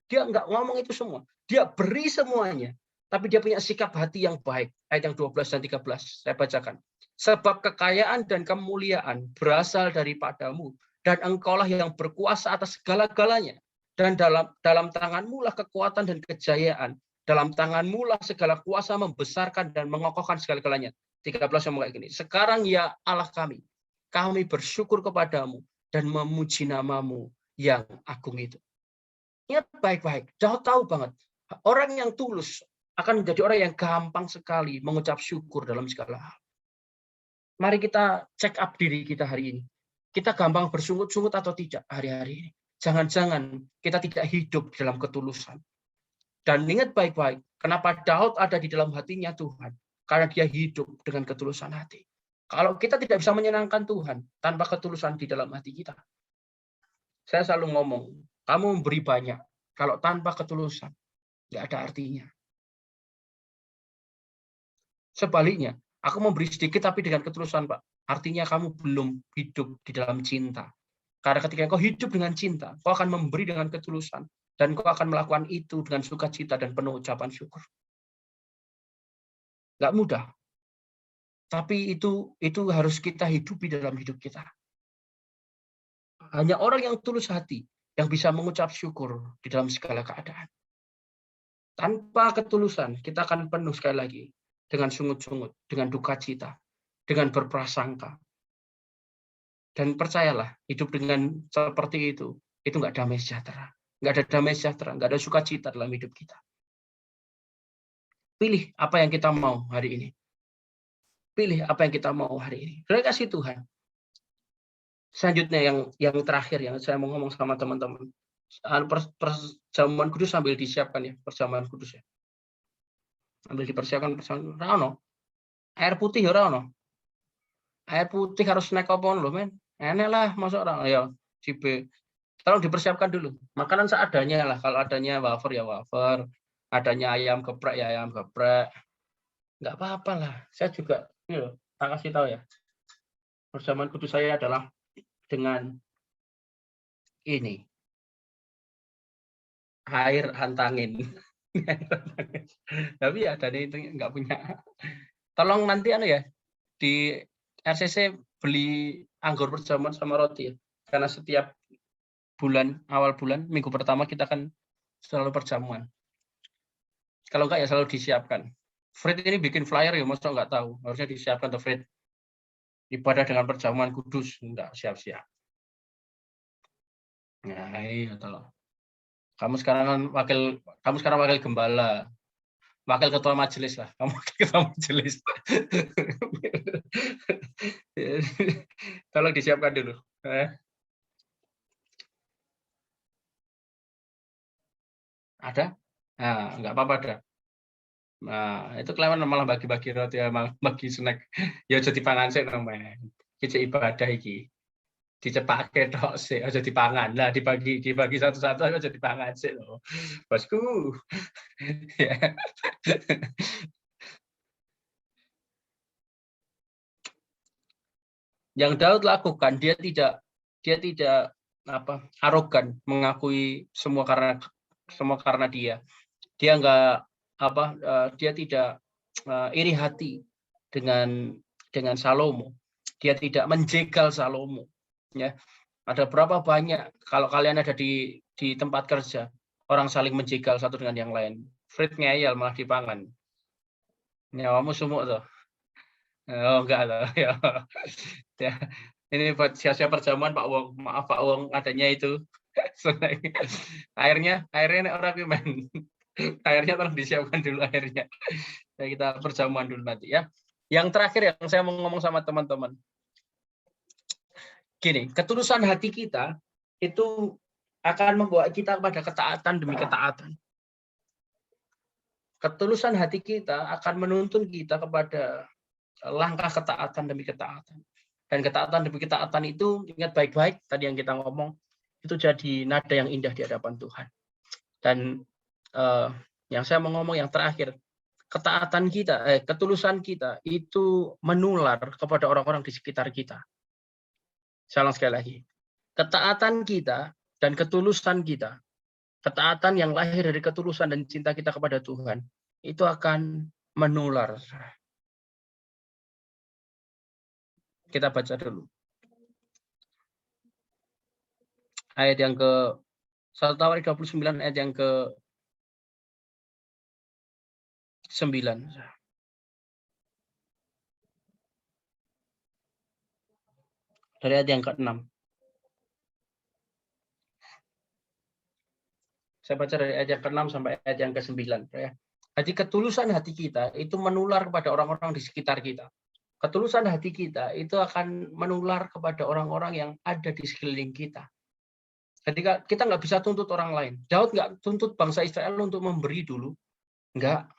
Dia enggak ngomong itu semua. Dia beri semuanya. Tapi dia punya sikap hati yang baik. Ayat yang 12 dan 13. Saya bacakan. Sebab kekayaan dan kemuliaan berasal daripadamu. Dan engkaulah yang berkuasa atas segala-galanya. Dan dalam tanganmu lah kekuatan dan kejayaan. Dalam tanganmu lah segala kuasa membesarkan dan mengokohkan segala-galanya. 13 ngomong kayak gini. Sekarang ya Allah kami bersyukur kepadamu dan memuji namamu yang agung itu. Ingat baik-baik. Daud tahu banget. Orang yang tulus akan menjadi orang yang gampang sekali mengucap syukur dalam segala hal. Mari kita check up diri kita hari ini. Kita gampang bersungut-sungut atau tidak hari-hari ini. Jangan-jangan kita tidak hidup dalam ketulusan. Dan ingat baik-baik, kenapa Daud ada di dalam hatinya Tuhan? Karena dia hidup dengan ketulusan hati. Kalau kita tidak bisa menyenangkan Tuhan tanpa ketulusan di dalam hati kita. Saya selalu ngomong, kamu memberi banyak. Kalau tanpa ketulusan, nggak ada artinya. Sebaliknya, aku memberi sedikit tapi dengan ketulusan, Pak. Artinya kamu belum hidup di dalam cinta. Karena ketika kau hidup dengan cinta, kau akan memberi dengan ketulusan. Dan kau akan melakukan itu dengan sukacita dan penuh ucapan syukur. Nggak mudah. Tapi itu harus kita hidupi dalam hidup kita. Hanya orang yang tulus hati yang bisa mengucap syukur di dalam segala keadaan. Tanpa ketulusan, kita akan penuh sekali lagi dengan sungut-sungut, dengan duka cita, dengan berprasangka. Dan percayalah, hidup dengan seperti itu nggak damai sejahtera. Nggak ada damai sejahtera, nggak ada sukacita dalam hidup kita. Pilih apa yang kita mau hari ini. Pilih apa yang kita mau hari ini. Terima kasih Tuhan. Selanjutnya yang terakhir yang saya mau ngomong sama teman-teman. Perjamuan kudus sambil disiapkan ya, perjamuan kudus ya. Sambil dipersiapkan perjamuan. Rano. Air putih ya Rano. Air putih harus snack apa loh men. Enak lah masuk Rano ya. Cibe. Tolong dipersiapkan dulu. Makanan seadanya lah. Kalau adanya wafer ya wafer. Adanya ayam geprek ya ayam geprek. Nggak apa-apa lah. Saya juga ini loh, tak kasih tahu ya. Perjamuan kudus saya adalah dengan ini. Air hantangin. Tapi ya dari itu nggak punya. Tolong nanti ya di RCC beli anggur perjamuan sama roti ya. Karena setiap awal bulan, minggu pertama kita kan selalu perjamuan. Kalau enggak ya selalu disiapkan. Fred ini bikin flyer ya, masa nggak tahu. Harusnya disiapkan tuh Fred. Ibadah dengan perjamuan kudus, enggak siap-siap. Nah, iya tolong. Kamu sekarang wakil gembala. Wakil ketua majelis lah. Kamu wakil ketua majelis. Tolong disiapkan dulu. Ada? Nah, nggak apa-apa ada. Nah, itu kelawan malah bagi-bagi roti, malah bagi snack. Ya jadi pangan sih namanya. Kita ibadah iki. Dicepake tok sih, aja dipangan. Lah dibagi satu-satu aja dipangan sih loh. Bosku. Ya. Yang Daud lakukan, dia tidak arogan mengakui semua karena dia nggak dia tidak iri hati dengan Salomo. Dia tidak menjegal Salomo. Ya, ada berapa banyak kalau kalian ada di tempat kerja orang saling menjegal satu dengan yang lain. Frit ngeyel malah dipangan. Nyawamu sumuk tuh. Oh enggak tuh. Ya. Ini buat siap-siap perjamuan Pak Wong. Maaf Pak Wong adanya itu. Airnya orang pimen. Airnya tolong disiapkan dulu airnya. Ya, kita perjamuan dulu nanti ya. Yang terakhir yang saya mau ngomong sama teman-teman. Gini, ketulusan hati kita itu akan membawa kita kepada ketaatan demi ketaatan. Ketulusan hati kita akan menuntun kita kepada langkah ketaatan demi ketaatan. Dan ketaatan demi ketaatan itu, ingat baik-baik tadi yang kita ngomong, itu jadi nada yang indah di hadapan Tuhan. Dan yang saya mau ngomong yang terakhir, ketaatan kita, ketulusan kita itu menular kepada orang-orang di sekitar kita. Saya ulang sekali lagi. Ketaatan kita dan ketulusan kita, ketaatan yang lahir dari ketulusan dan cinta kita kepada Tuhan, itu akan menular. Kita baca dulu. Ayat yang ke 1 Tawarik 29 ayat yang ke 9. Dari ayat yang ke-6. Saya baca dari ayat yang ke-6 sampai ayat yang ke-9. Ya. Jadi ketulusan hati kita itu menular kepada orang-orang di sekitar kita. Ketulusan hati kita itu akan menular kepada orang-orang yang ada di sekeliling kita. Jadi kita nggak bisa tuntut orang lain. Daud nggak tuntut bangsa Israel untuk memberi dulu. Nggak.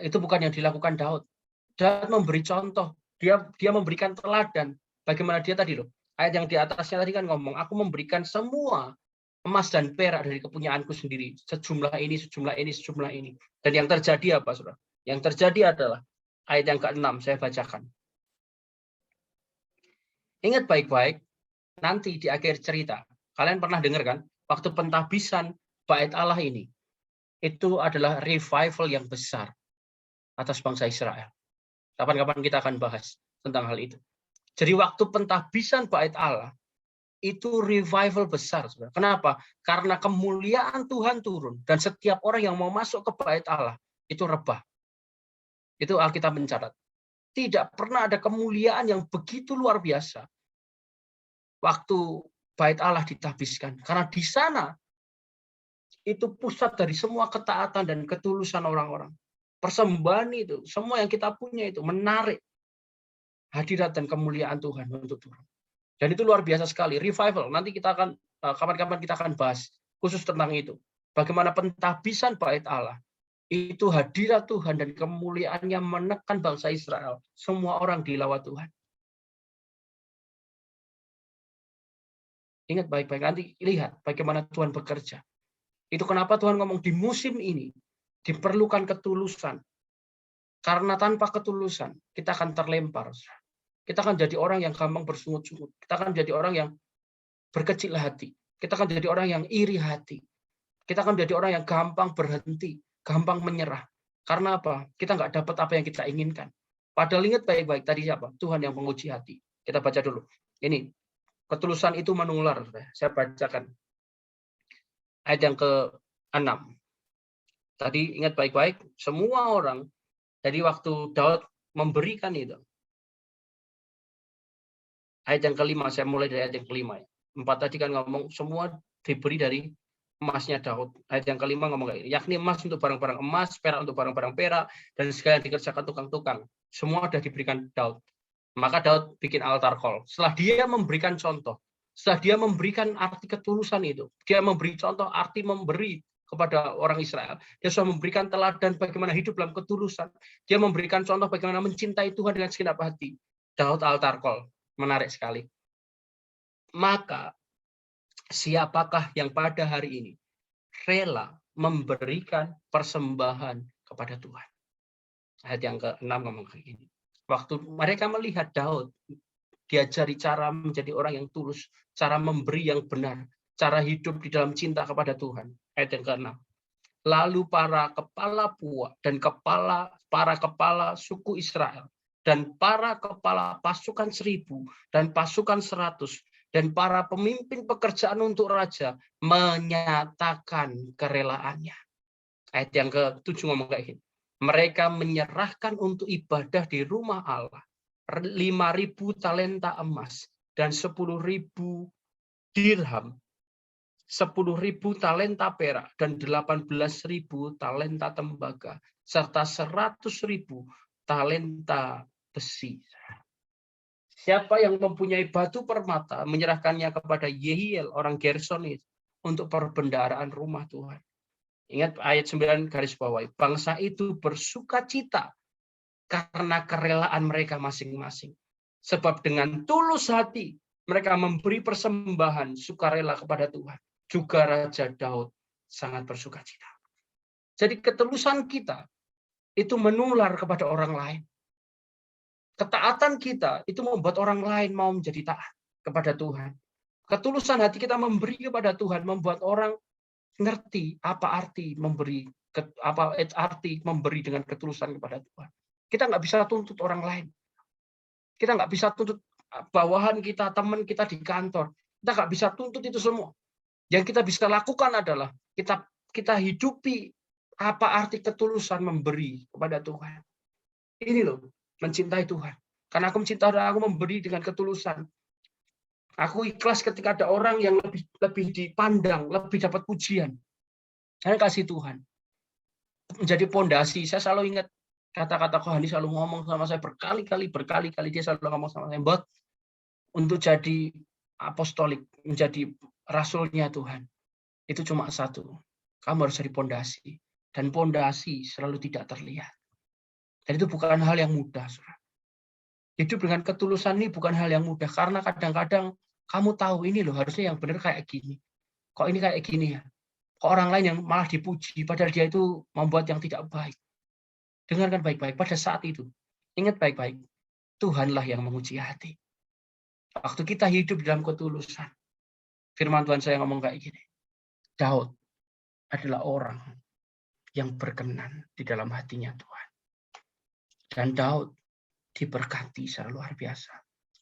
Itu bukan yang dilakukan Daud. Daud memberi contoh. Dia memberikan teladan. Bagaimana dia tadi loh. Ayat yang di atasnya tadi kan ngomong, aku memberikan semua emas dan perak dari kepunyaanku sendiri. Sejumlah ini, sejumlah ini, sejumlah ini. Dan yang terjadi apa, saudara? Yang terjadi adalah ayat yang ke-6, saya bacakan. Ingat baik-baik, nanti di akhir cerita, kalian pernah dengar kan, waktu pentahbisan bait Allah ini, itu adalah revival yang besar atas bangsa Israel. Kapan-kapan kita akan bahas tentang hal itu. Jadi waktu pentahbisan bait Allah, itu revival besar. Saudara. Kenapa? Karena kemuliaan Tuhan turun, dan setiap orang yang mau masuk ke bait Allah, itu rebah. Itu Alkitab mencatat. Tidak pernah ada kemuliaan yang begitu luar biasa waktu bait Allah ditahbiskan. Karena di sana itu pusat dari semua ketaatan dan ketulusan orang-orang. Persembahan itu, semua yang kita punya itu menarik hadirat dan kemuliaan Tuhan untuk Tuhan. Dan itu luar biasa sekali. Revival, nanti kita akan, kapan-kapan kita akan bahas khusus tentang itu. Bagaimana pentahbisan bait Allah, itu hadirat Tuhan dan kemuliaannya menekan bangsa Israel. Semua orang dilawat Tuhan. Ingat baik-baik, nanti lihat bagaimana Tuhan bekerja. Itu kenapa Tuhan ngomong di musim ini diperlukan ketulusan. Karena tanpa ketulusan kita akan terlempar. Kita akan jadi orang yang gampang bersungut-sungut. Kita akan jadi orang yang berkecil hati. Kita akan jadi orang yang iri hati. Kita akan jadi orang yang gampang berhenti, gampang menyerah. Karena apa? Kita nggak dapat apa yang kita inginkan. Padahal ingat baik-baik tadi siapa? Tuhan yang menguji hati. Kita baca dulu. Ini, ketulusan itu menular. Saya bacakan. Ayat yang ke-6. Tadi ingat baik-baik, semua orang, dari waktu Daud memberikan itu. Ayat yang ke-5, saya mulai dari ayat yang ke-5. 4 tadi kan ngomong, semua diberi dari emasnya Daud. Ayat yang ke-5 ngomong kayak, yakni emas untuk barang-barang emas, perak untuk barang-barang perak, dan segala yang dikerjakan tukang-tukang. Semua sudah diberikan Daud. Maka Daud bikin altar call. Setelah dia memberikan contoh, setelah dia memberikan arti ketulusan itu, dia memberi contoh arti memberi kepada orang Israel. Dia sudah memberikan teladan bagaimana hidup dalam ketulusan. Dia memberikan contoh bagaimana mencintai Tuhan dengan segenap hati. Daud altar call. Menarik sekali. Maka, siapakah yang pada hari ini rela memberikan persembahan kepada Tuhan? Ayat yang ke-6 ngomong kayak gini. Waktu mereka melihat Daud, diajari cara menjadi orang yang tulus, cara memberi yang benar, cara hidup di dalam cinta kepada Tuhan. Ayat yang ke-6. Lalu para kepala puak dan para kepala suku Israel dan para kepala pasukan 1000 dan pasukan 100 dan para pemimpin pekerjaan untuk raja menyatakan kerelaannya. Ayat yang ke-7 ngomong kayak gini. Mereka menyerahkan untuk ibadah di rumah Allah 5.000 talenta emas dan 10.000 dirham 10.000 talenta perak dan 18.000 talenta tembaga serta 100.000 talenta besi. Siapa yang mempunyai batu permata menyerahkannya kepada Yehiel orang Gersonis untuk perbendaharaan rumah Tuhan. Ingat ayat 9 garis bawah. Bangsa itu bersukacita karena kerelaan mereka masing-masing. Sebab dengan tulus hati mereka memberi persembahan sukarela kepada Tuhan. Juga Raja Daud sangat bersukacita. Jadi ketulusan kita itu menular kepada orang lain. Ketaatan kita itu membuat orang lain mau menjadi taat kepada Tuhan. Ketulusan hati kita memberi kepada Tuhan membuat orang ngerti apa arti memberi, apa arti memberi dengan ketulusan kepada Tuhan. Kita nggak bisa tuntut orang lain. Kita nggak bisa tuntut bawahan kita, teman kita di kantor. Kita nggak bisa tuntut itu semua. Yang kita bisa lakukan adalah kita hidupi apa arti ketulusan memberi kepada Tuhan. Ini loh, mencintai Tuhan. Karena aku mencintai Tuhan, aku memberi dengan ketulusan. Aku ikhlas ketika ada orang yang lebih dipandang, lebih dapat pujian. Saya kasih Tuhan. Menjadi pondasi. Saya selalu ingat kata-kata Kohani selalu ngomong sama saya berkali-kali dia selalu ngomong sama saya, "Mbot, untuk jadi apostolik, menjadi rasulnya Tuhan, itu cuma satu. Kamu harus jadi pondasi. Dan pondasi selalu tidak terlihat." Dan itu bukan hal yang mudah, saudara. Hidup dengan ketulusan ini bukan hal yang mudah, karena kadang-kadang kamu tahu ini loh, harusnya yang benar kayak gini. Kok ini kayak gini ya? Kok orang lain yang malah dipuji, padahal dia itu membuat yang tidak baik. Dengarkan baik-baik, pada saat itu, ingat baik-baik, Tuhanlah yang menguji hati. Waktu kita hidup dalam ketulusan, firman Tuhan saya ngomong kayak gini, Daud adalah orang yang berkenan di dalam hatinya Tuhan. Dan Daud diberkati secara luar biasa.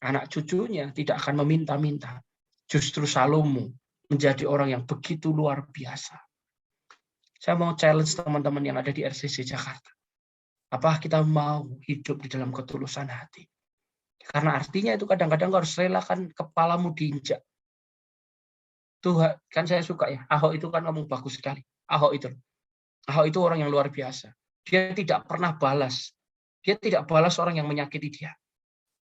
Anak cucunya tidak akan meminta-minta. Justru Salomo menjadi orang yang begitu luar biasa. Saya mau challenge teman-teman yang ada di RCC Jakarta. Apakah kita mau hidup di dalam ketulusan hati? Karena artinya itu kadang-kadang harus relakan kepalamu diinjak. Tuhan, kan saya suka ya, Ahok itu kan ngomong bagus sekali. Ahok itu orang yang luar biasa. Dia tidak pernah balas. Dia tidak balas orang yang menyakiti dia.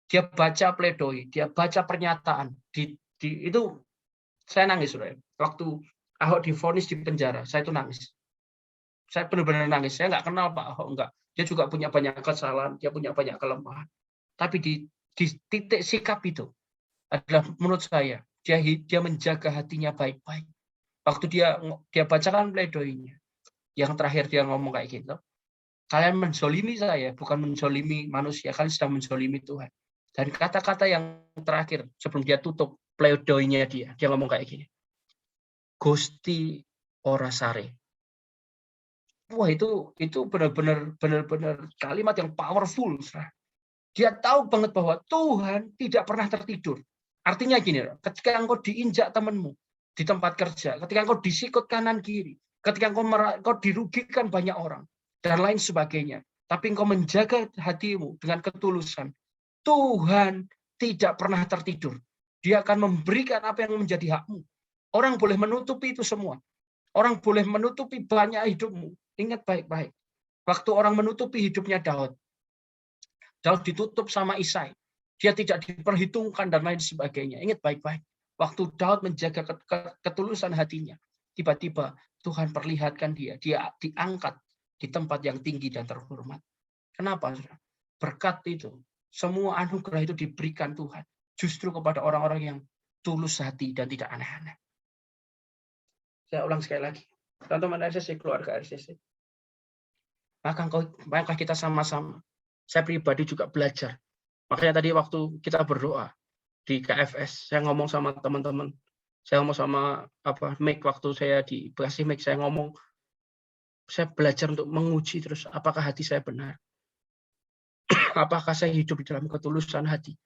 Dia baca pledoi, dia baca pernyataan. Itu saya nangis, saudara. Waktu Ahok divonis di penjara, saya itu nangis. Saya benar-benar nangis. Saya nggak kenal Pak Ahok, enggak. Dia juga punya banyak kesalahan, dia punya banyak kelemahan. Tapi di titik sikap itu adalah menurut saya dia menjaga hatinya baik-baik. Waktu dia bacakan pledoinya, yang terakhir dia ngomong kayak gitu. Kalian menzolimi saya, bukan menzolimi manusia. Kalian sedang menzolimi Tuhan. Dan kata-kata yang terakhir sebelum dia tutup pledoinya dia ngomong kayak gini. Gusti ora sare. Wah, itu benar-benar kalimat yang powerful. Dia tahu banget bahwa Tuhan tidak pernah tertidur. Artinya gini, ketika engkau diinjak temanmu di tempat kerja, ketika engkau disikut kanan kiri, ketika engkau dirugikan banyak orang, dan lain sebagainya. Tapi engkau menjaga hatimu dengan ketulusan. Tuhan tidak pernah tertidur. Dia akan memberikan apa yang menjadi hakmu. Orang boleh menutupi itu semua. Orang boleh menutupi banyak hidupmu. Ingat baik-baik. Waktu orang menutupi hidupnya Daud ditutup sama Isai. Dia tidak diperhitungkan dan lain sebagainya. Ingat baik-baik. Waktu Daud menjaga ketulusan hatinya, tiba-tiba Tuhan perlihatkan dia diangkat di tempat yang tinggi dan terhormat. Kenapa? Berkat itu, semua anugerah itu diberikan Tuhan justru kepada orang-orang yang tulus hati dan tidak aneh-aneh. Saya ulang sekali lagi. Teman-teman RCC, keluarga RCC. Maka kita sama-sama. Saya pribadi juga belajar. Makanya tadi waktu kita berdoa di KFS, saya ngomong sama teman-teman. Saya ngomong sama Mike waktu saya di Bekasi Mike, saya ngomong, saya belajar untuk menguji terus apakah hati saya benar. Apakah saya hidup di dalam ketulusan hati.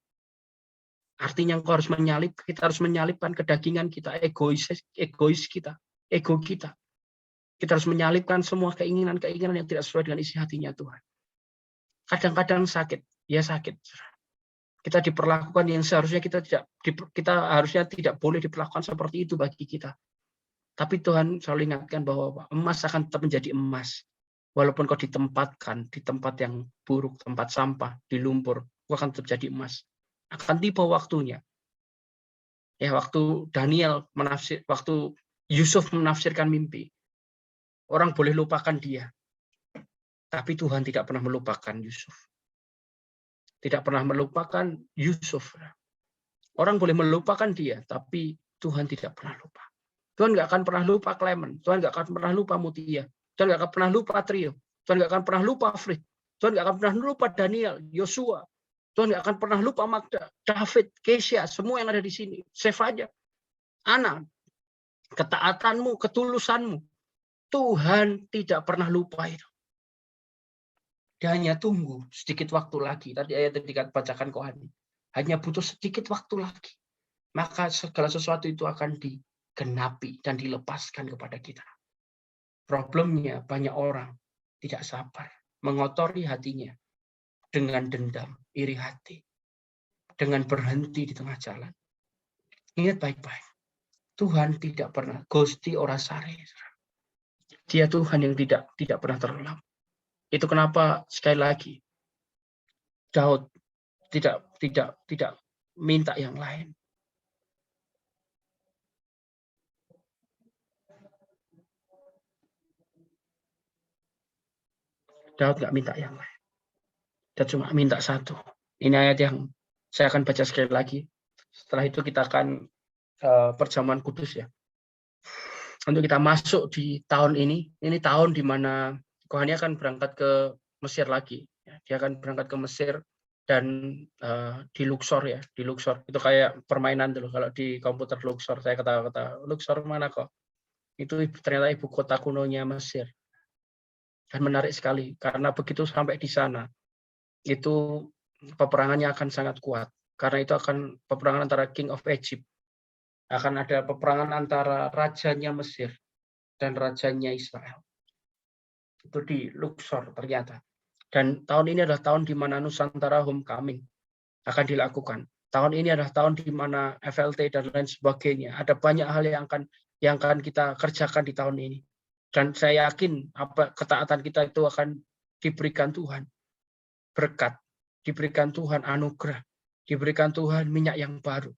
Artinya kita harus menyalipkan kedagingan kita, egois kita, ego kita. Kita harus menyalipkan semua keinginan-keinginan yang tidak sesuai dengan isi hatinya Tuhan. Kadang-kadang sakit, ya sakit. Kita diperlakukan yang seharusnya kita harusnya tidak boleh diperlakukan seperti itu bagi kita. Tapi Tuhan selalu ingatkan bahwa emas akan tetap menjadi emas. Walaupun kau ditempatkan di tempat yang buruk, tempat sampah, di lumpur, kau akan tetap jadi emas. Akan tiba waktunya. Ya, waktu waktu Yusuf menafsirkan mimpi, orang boleh lupakan dia. Tapi Tuhan tidak pernah melupakan Yusuf. Tidak pernah melupakan Yusuf. Orang boleh melupakan dia, tapi Tuhan tidak pernah lupa. Tuhan nggak akan pernah lupa Clement. Tuhan nggak akan pernah lupa Mutia. Tuhan nggak akan pernah lupa Trio. Tuhan nggak akan pernah lupa Frit. Tuhan nggak akan pernah lupa Daniel, Yosua. Tuhan nggak akan pernah lupa Magda, David, Kesia, semua yang ada di sini. Save aja. Ana, ketaatanmu, ketulusanmu. Tuhan tidak pernah lupa itu. Dia hanya tunggu sedikit waktu lagi. Tadi ayat yang dibacakan Kohani. Hanya butuh sedikit waktu lagi. Maka segala sesuatu itu akan digenapi dan dilepaskan kepada kita. Problemnya banyak orang tidak sabar. Mengotori hatinya dengan dendam, iri hati. Dengan berhenti di tengah jalan. Ingat baik-baik. Tuhan tidak pernah Gusti ora sare. Dia Tuhan yang tidak pernah terulang. Itu kenapa sekali lagi Daud tidak minta yang lain. Daud nggak minta yang lain. Dia cuma minta satu. Ini ayat yang saya akan baca sekali lagi. Setelah itu kita akan perjamuan kudus ya. Untuk kita masuk di tahun ini tahun di mana Kohani akan berangkat ke Mesir lagi. Dia akan berangkat ke Mesir dan di Luxor ya, di Luxor. Itu kayak permainan dulu kalau di komputer Luxor. Saya kata Luxor mana kok? Itu ternyata ibu kota kunonya Mesir. Dan menarik sekali karena begitu sampai di sana itu peperangannya akan sangat kuat. Karena itu akan peperangan antara King of Egypt. Akan ada peperangan antara rajanya Mesir dan rajanya Israel. Itu di Luxor ternyata. Dan tahun ini adalah tahun di mana Nusantara Homecoming akan dilakukan. Tahun ini adalah tahun di mana FLT dan lain sebagainya. Ada banyak hal yang akan kita kerjakan di tahun ini. Dan saya yakin ketaatan kita itu akan diberikan Tuhan berkat, diberikan Tuhan anugerah, diberikan Tuhan minyak yang baru.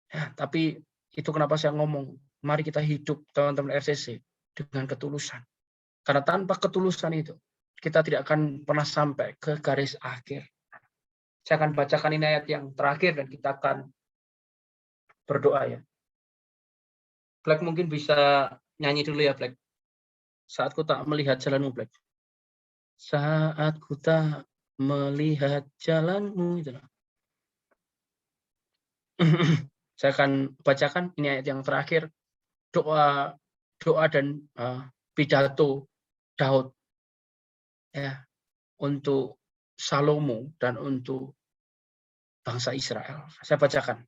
Ya, tapi itu kenapa saya ngomong, mari kita hidup teman-teman RCC dengan ketulusan. Karena tanpa ketulusan itu, kita tidak akan pernah sampai ke garis akhir. Saya akan bacakan ini ayat yang terakhir dan kita akan berdoa ya. Black mungkin bisa nyanyi dulu ya Black. Saat ku tak melihat jalanmu Black. Saat ku tak melihat jalanmu. Saya akan bacakan ini ayat yang terakhir. Doa dan pidato Daud ya untuk Salomo dan untuk bangsa Israel. Saya bacakan.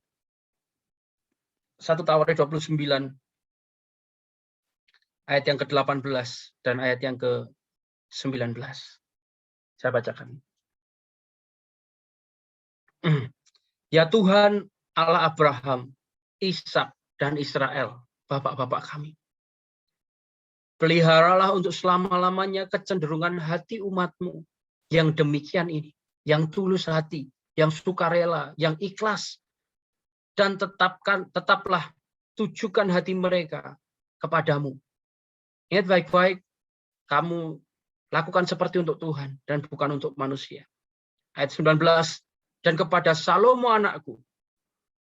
1 Tawarikh 29 ayat yang ke-18 dan ayat yang ke-19. Saya bacakan. Ya Tuhan Allah Abraham, Ishak dan Israel, bapak-bapak kami. Peliharalah untuk selama-lamanya kecenderungan hati umat-Mu yang demikian ini, yang tulus hati, yang sukarela, yang ikhlas, dan tetaplah tujukan hati mereka kepadamu. Ingat baik-baik, kamu lakukan seperti untuk Tuhan dan bukan untuk manusia. Ayat 19, dan kepada Salomo anakku,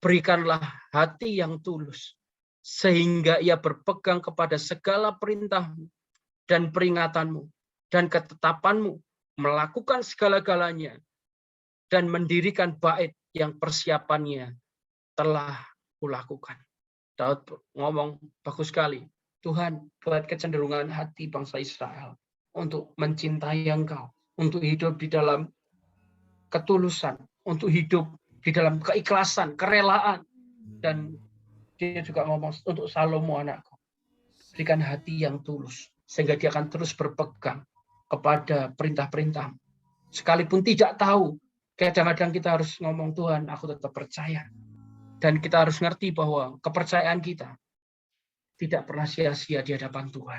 berikanlah hati yang tulus, sehingga ia berpegang kepada segala perintahmu dan peringatanmu dan ketetapanmu, melakukan segala-galanya, dan mendirikan bait yang persiapannya telah kulakukan. Daud ngomong bagus sekali. Tuhan, buat kecenderungan hati bangsa Israel untuk mencintai Engkau, untuk hidup di dalam ketulusan, untuk hidup di dalam keikhlasan, kerelaan. Dan dia juga ngomong untuk Salomo anakku, berikan hati yang tulus, sehingga dia akan terus berpegang kepada perintah-perintah. Sekalipun tidak tahu, kadang-kadang kita harus ngomong, Tuhan, aku tetap percaya. Dan kita harus ngerti bahwa kepercayaan kita tidak pernah sia-sia di hadapan Tuhan.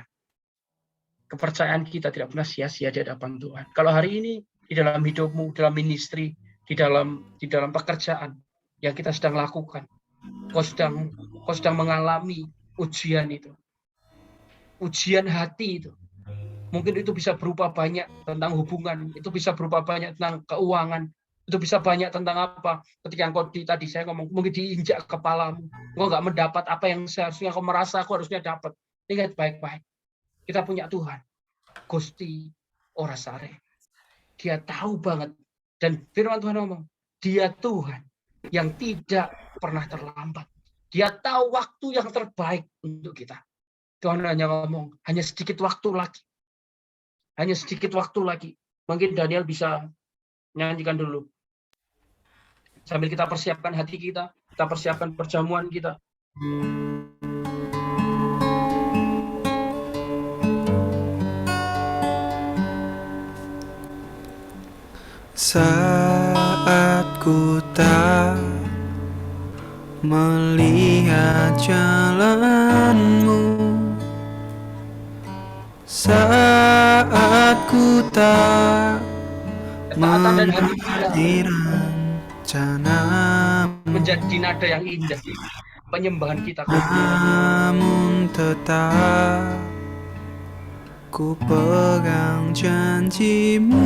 Kepercayaan kita tidak pernah sia-sia di hadapan Tuhan. Kalau hari ini di dalam hidupmu, dalam ministry, di dalam pekerjaan yang kita sedang lakukan, kau sedang mengalami ujian itu, ujian hati itu. Mungkin itu bisa berupa banyak tentang hubungan, itu bisa berupa banyak tentang keuangan, itu bisa banyak tentang apa. Ketika engkau tadi saya ngomong, mungkin diinjak kepalamu, engkau nggak mendapat apa yang seharusnya kau merasa aku harusnya dapat. Ingat baik-baik, kita punya Tuhan, Gusti ora sare. Dia tahu banget, dan firman Tuhan ngomong, Dia Tuhan yang tidak pernah terlambat. Dia tahu waktu yang terbaik untuk kita. Tuhan hanya ngomong, hanya sedikit waktu lagi. Hanya sedikit waktu lagi. Mungkin Daniel bisa nyanyikan dulu. Sambil kita persiapkan hati kita persiapkan perjamuan kita. Saat ku tak melihat jalanmu, saat ku tak mengerti rencanamu, menjadi nada yang indah penyembahan kita. namun tetap ku pegang janjimu.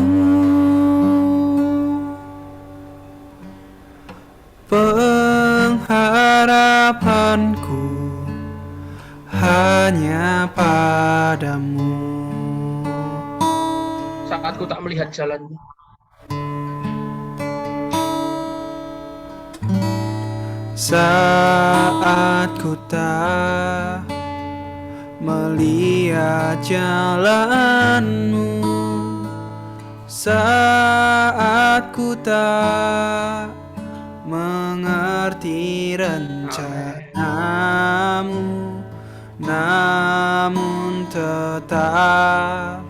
Pengharapanku hanya padamu. Saat ku tak melihat jalanmu, saat ku tak melihat jalanmu, saat ku tak mengerti rencanamu, namun tetap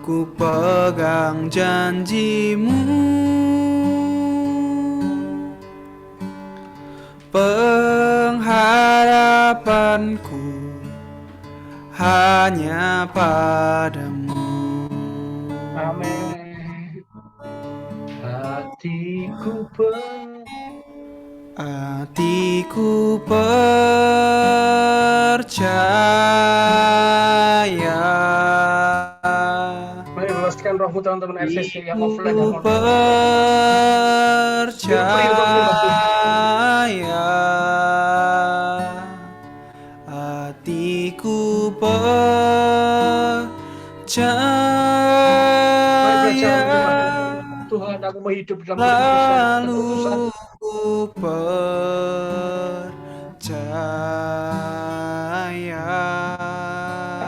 ku pegang janjimu. Pengharapanku hanya padamu. Amin. Hatiku percaya. Mari bebaskan rohmu teman-teman RCC yang offline dan Percaya. Hatiku percaya. Tuhan, aku mau hidup dalam Lalu keputusan. ku percaya.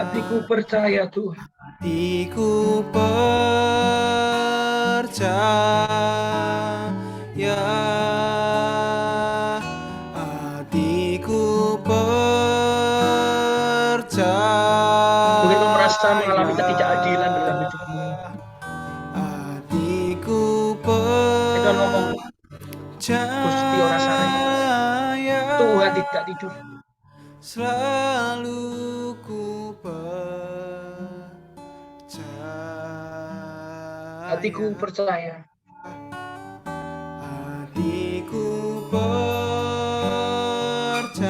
Hatiku percaya Tuhan. Hatiku percaya. Hatiku percaya. Mungkin kau merasa mengalami ketidakadilan dalam hidupmu. Hatiku Kita ngomong, Gusti ora sare. Tuhan tidak tidur. Selalu ku percaya. Hatiku percaya. Hatiku percaya.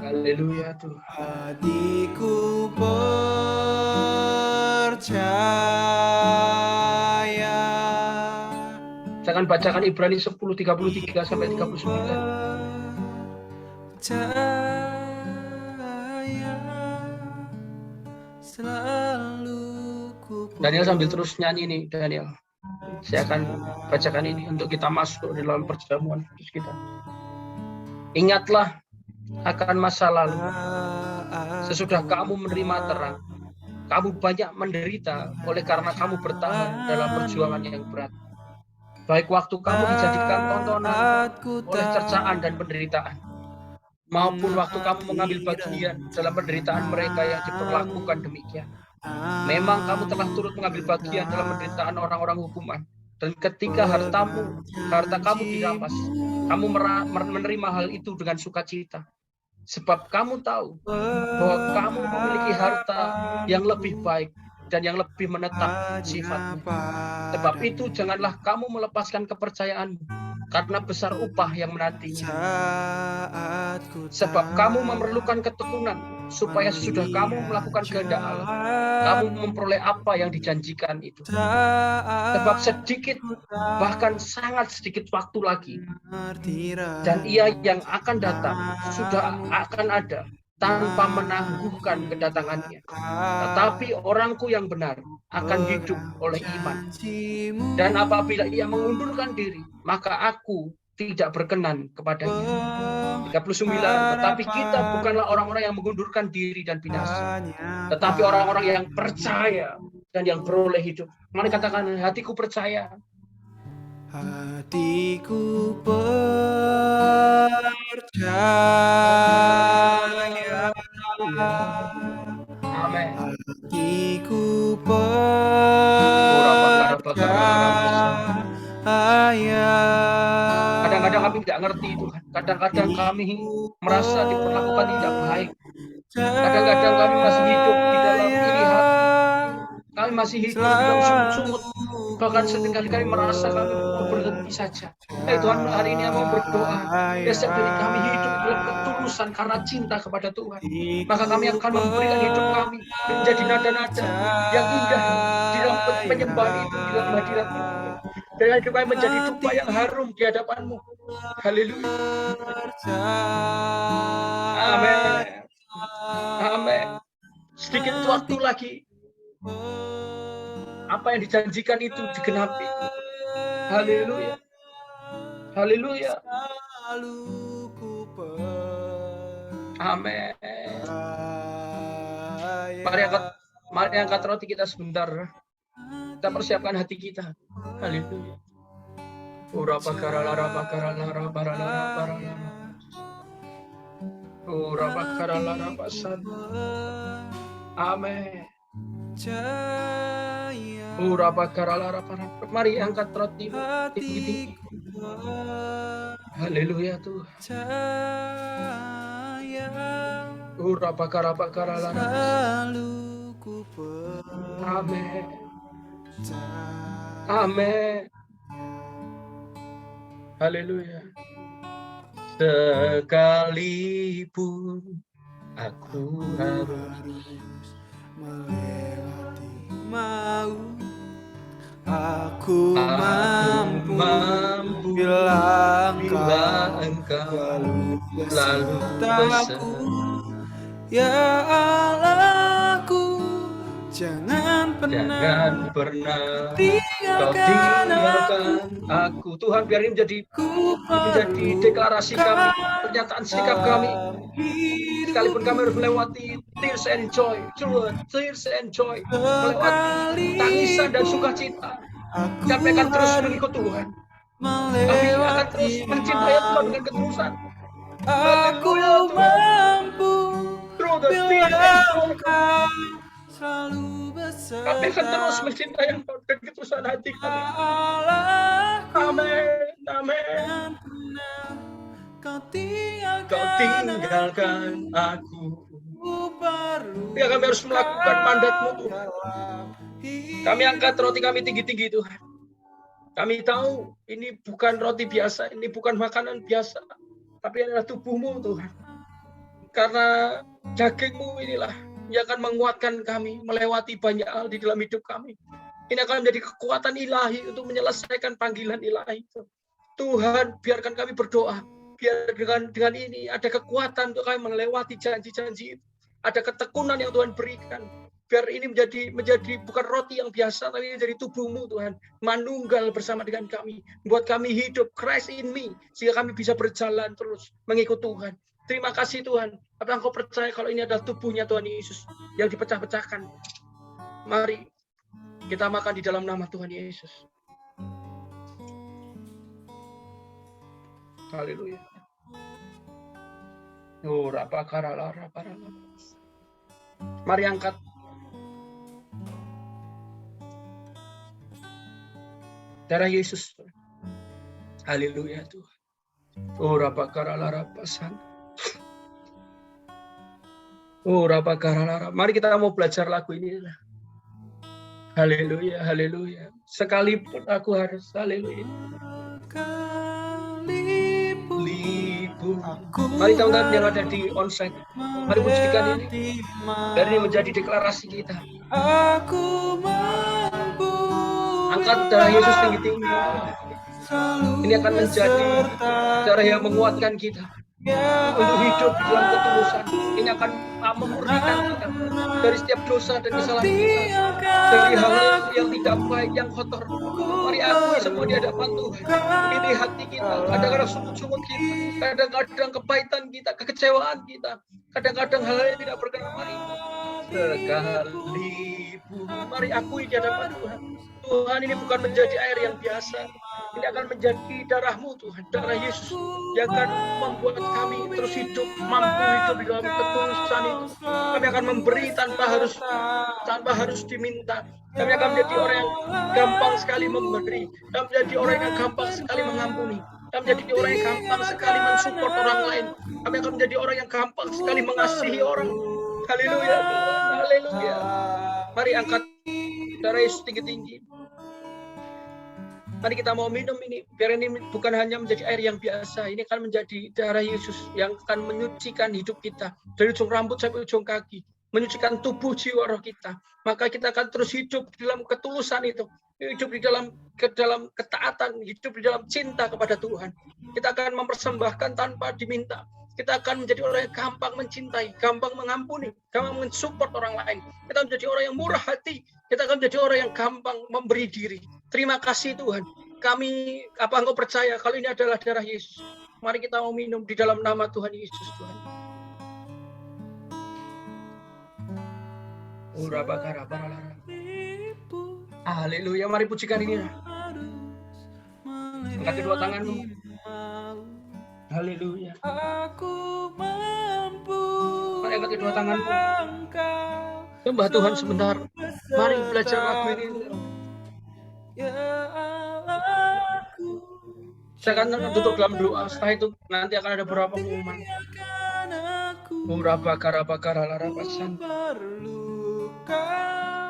Haleluya Tuhan. Hatiku percaya. Saya akan bacakan Ibrani 10:33 sampai 39. Daniel sambil terus nyanyi nih, Daniel. Saya akan bacakan ini untuk kita masuk di dalam perjamuan kudus kita. Ingatlah akan masa lalu. Sesudah kamu menerima terang, kamu banyak menderita oleh karena kamu bertahan dalam perjuangan yang berat. Baik waktu kamu dijadikan tontonan oleh cercaan dan penderitaan, maupun waktu kamu mengambil bagian dalam penderitaan mereka yang diperlakukan demikian. Memang kamu telah turut mengambil bagian dalam penderitaan orang-orang hukuman, dan ketika harta kamu dirampas, kamu menerima hal itu dengan sukacita. Sebab kamu tahu bahwa kamu memiliki harta yang lebih baik dan yang lebih menetap sifatnya. Sebab itu janganlah kamu melepaskan kepercayaanmu, karena besar upah yang menantinya. Sebab kamu memerlukan ketekunan, supaya sesudah kamu melakukan kehendak Allah, kamu memperoleh apa yang dijanjikan itu. Sebab sedikit, bahkan sangat sedikit waktu lagi, dan Ia yang akan datang sudah akan ada tanpa menangguhkan kedatangannya. Tetapi orangku yang benar akan hidup oleh iman. Dan apabila ia mengundurkan diri, maka aku tidak berkenan kepadanya. 39. Tetapi kita bukanlah orang-orang yang mengundurkan diri dan binasa, tetapi orang-orang yang percaya dan yang beroleh hidup. Mari katakan, hatiku percaya. Hatiku percaya. Amin. Hatiku percaya. Kadang-kadang kami tidak ngerti Tuhan. Kadang-kadang kami merasa diperlakukan tidak baik. Kadang-kadang kami masih hidup di dalam iri hati. Kami masih hidup di dalam sungut-sungut. Bahkan seringkali kami merasa kami berhenti saja. Tuhan, hari ini mau berdoa. Besok dari kami hidup dalam ketulusan karena cinta kepada Tuhan. Maka kami akan memberikan hidup kami menjadi nada-nada yang indah di dalam penyembahan itu, di dalam hadirat-Mu. Dan hidup kami menjadi dupa yang harum di hadapan-Mu. Haleluya. Amin. Amin. Sedikit waktu lagi, apa yang dijanjikan itu digenapi. Haleluya. Haleluya. Amin. Mari angkat roti kita sebentar. Kita persiapkan hati kita. Haleluya. Amin. Mari angkat roti tinggi-tinggi. Haleluya Tuhan. Amin. Amin. Haleluya. Sekalipun aku harus melewati maut, aku mampu bila engkau lalu besertaku. Ya Allahku, jangan pernah kau tinggalkan aku. Tuhan, biar ini menjadi deklarasi kami, pernyataan sikap kami. Sekalipun kami harus melewati tears and joy, melewati tangisan dan sukacita, kami akan terus mengikut Tuhan. Kami akan terus mencintai Tuhan dengan ketulusan. Aku mampu bila engkau selalu beserta. Kami akan terus mencintai Engkau dengan ketulusan hati kami. Amin. Amin. Kau tinggalkan aku. Ya, kami harus melakukan mandat-Mu Tuhan. Kami angkat roti kami tinggi-tinggi Tuhan. Kami tahu ini bukan roti biasa, ini bukan makanan biasa, tapi adalah tubuh-Mu Tuhan. Karena daging-Mu inilah yang akan menguatkan kami melewati banyak hal di dalam hidup kami. Ini akan menjadi kekuatan ilahi untuk menyelesaikan panggilan ilahi. Tuhan, biarkan kami berdoa. Biar dengan ini ada kekuatan untuk kami melewati janji-janji itu. Ada ketekunan yang Tuhan berikan. Biar ini menjadi bukan roti yang biasa, tapi menjadi tubuh-Mu Tuhan. Manunggal bersama dengan kami. Buat kami hidup, Christ in me. Sehingga kami bisa berjalan terus mengikut Tuhan. Terima kasih Tuhan. Apa Engkau percaya kalau ini adalah tubuhnya Tuhan Yesus yang dipecah-pecahkan. Mari kita makan di dalam nama Tuhan Yesus. Haleluya. Mari angkat. Darah Yesus. Haleluya Tuhan. Oh rapakaralarapasanta. Oh rapakaralara. Mari kita mau belajar lagu ini. Haleluya, haleluya. Sekalipun aku harus, haleluya. Mari teman-teman yang ada di onsite, mari pujikan ini. Biar ini menjadi deklarasi kita. Angkat darah Yesus tinggi-tinggi. Ini akan menjadi darah yang menguatkan kita untuk hidup dalam ketulusan. Ini akan memurnikan kita dari setiap dosa dan kesalahan kita, dari hal-hal yang tidak baik, yang kotor. Mari akui semua di hadapan Tuhan. Ini hati kita, kadang-kadang sungut-sungut kita, kadang-kadang kepahitan kita, kekecewaan kita, kadang-kadang hal-hal yang tidak berkenan. Mari sekalipun, mari akui di hadapan Tuhan. Tuhan, ini bukan menjadi air yang biasa. Ini akan menjadi darah-Mu Tuhan, darah Yesus yang akan membuat kami terus hidup, mampu hidup di dalam ketulusan itu. Kami akan memberi tanpa harus diminta. Kami akan menjadi orang yang gampang sekali memberi. Kami menjadi orang yang gampang sekali mengampuni. Kami menjadi orang yang gampang sekali mensupport orang lain. Kami akan menjadi orang yang gampang sekali mengasihi orang. Haleluya Tuhan, haleluya. Mari angkat darah Yesus tinggi-tinggi. Mari kita mau minum ini, biar ini bukan hanya menjadi air yang biasa, ini akan menjadi darah Yesus yang akan menyucikan hidup kita dari ujung rambut sampai ujung kaki, menyucikan tubuh jiwa roh kita. Maka kita akan terus hidup di dalam ketulusan itu, hidup di dalam ketaatan, hidup di dalam cinta kepada Tuhan. Kita akan mempersembahkan tanpa diminta. Kita akan menjadi orang yang gampang mencintai, gampang mengampuni, gampang mensupport orang lain. Kita menjadi orang yang murah hati. Kita akan menjadi orang yang gampang memberi diri. Terima kasih Tuhan. Apa Engkau percaya kalau ini adalah darah Yesus? Mari kita mau minum di dalam nama Tuhan Yesus, Tuhan. Haleluya, mari pujikan ini. Angkat kedua tanganmu. Haleluya. Mari angkat kedua tanganmu. Sembah Tuhan sebentar. Mari belajar lagu ini. Saya akan tutup dalam doa. Setelah itu nanti akan ada beberapa pengumuman. Beberapa karapakaralarapasang.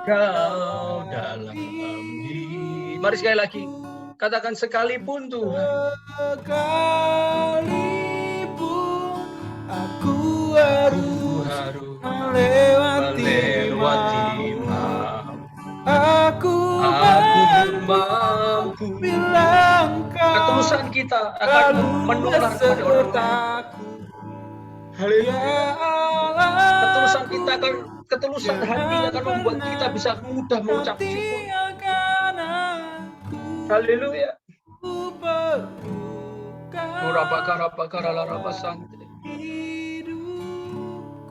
Kau dalam diri. Mari sekali lagi. Katakan sekalipun Tuhan. Sekalipun aku harus melewati maut. Aku mampu ketulusan kita akan menular kepada orang lain. Haleluya. Ketulusan kita akan, ketulusan hati akan membuat kita bisa mudah mengucap syukur. Haleluya.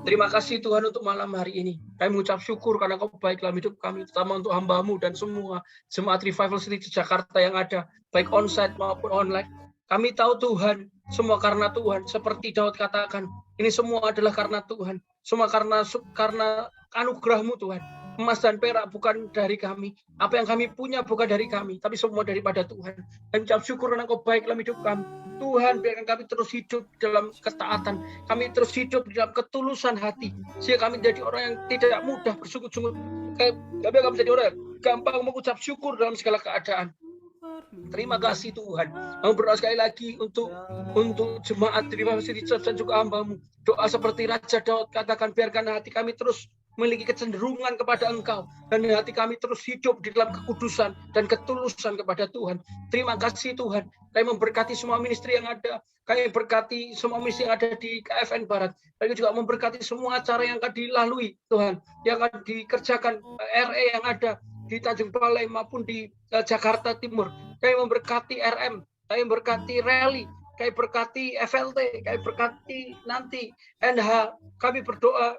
Terima kasih Tuhan untuk malam hari ini. Kami mengucap syukur karena Kau baik dalam hidup kami, terutama untuk hamba-Mu dan semua jemaat Revival City Jakarta yang ada, baik onsite maupun online. Kami tahu Tuhan, semua karena Tuhan. Seperti Daud katakan, ini semua adalah karena Tuhan. Semua karena anugerah-Mu Tuhan. Emas dan perak bukan dari kami. Apa yang kami punya bukan dari kami, tapi semua daripada Tuhan. Dan ucap syukur karena Kau baik dalam hidup kami. Tuhan, biarkan kami terus hidup dalam ketaatan. Kami terus hidup dalam ketulusan hati. Sehingga kami menjadi orang yang tidak mudah bersungut-sungut. Kami akan menjadi orang yang gampang mengucap syukur dalam segala keadaan. Terima kasih Tuhan. Kami berdoa sekali lagi untuk jemaat Revival City Church dan juga hamba-Mu. Doa seperti Raja Daud katakan, biarkan hati kami terus memiliki kecenderungan kepada Engkau, dan hati kami terus hidup di dalam kekudusan dan ketulusan kepada Tuhan. Terima kasih Tuhan. Kami memberkati semua ministry yang ada. Kami berkati semua misi yang ada di KFN Barat. Kami juga memberkati semua acara yang akan dilalui Tuhan, yang akan dikerjakan RE yang ada di Tanjung Balai maupun di Jakarta Timur. Kami memberkati RM, kami memberkati rally, kami berkati FLT, kami berkati nanti NH. Kami berdoa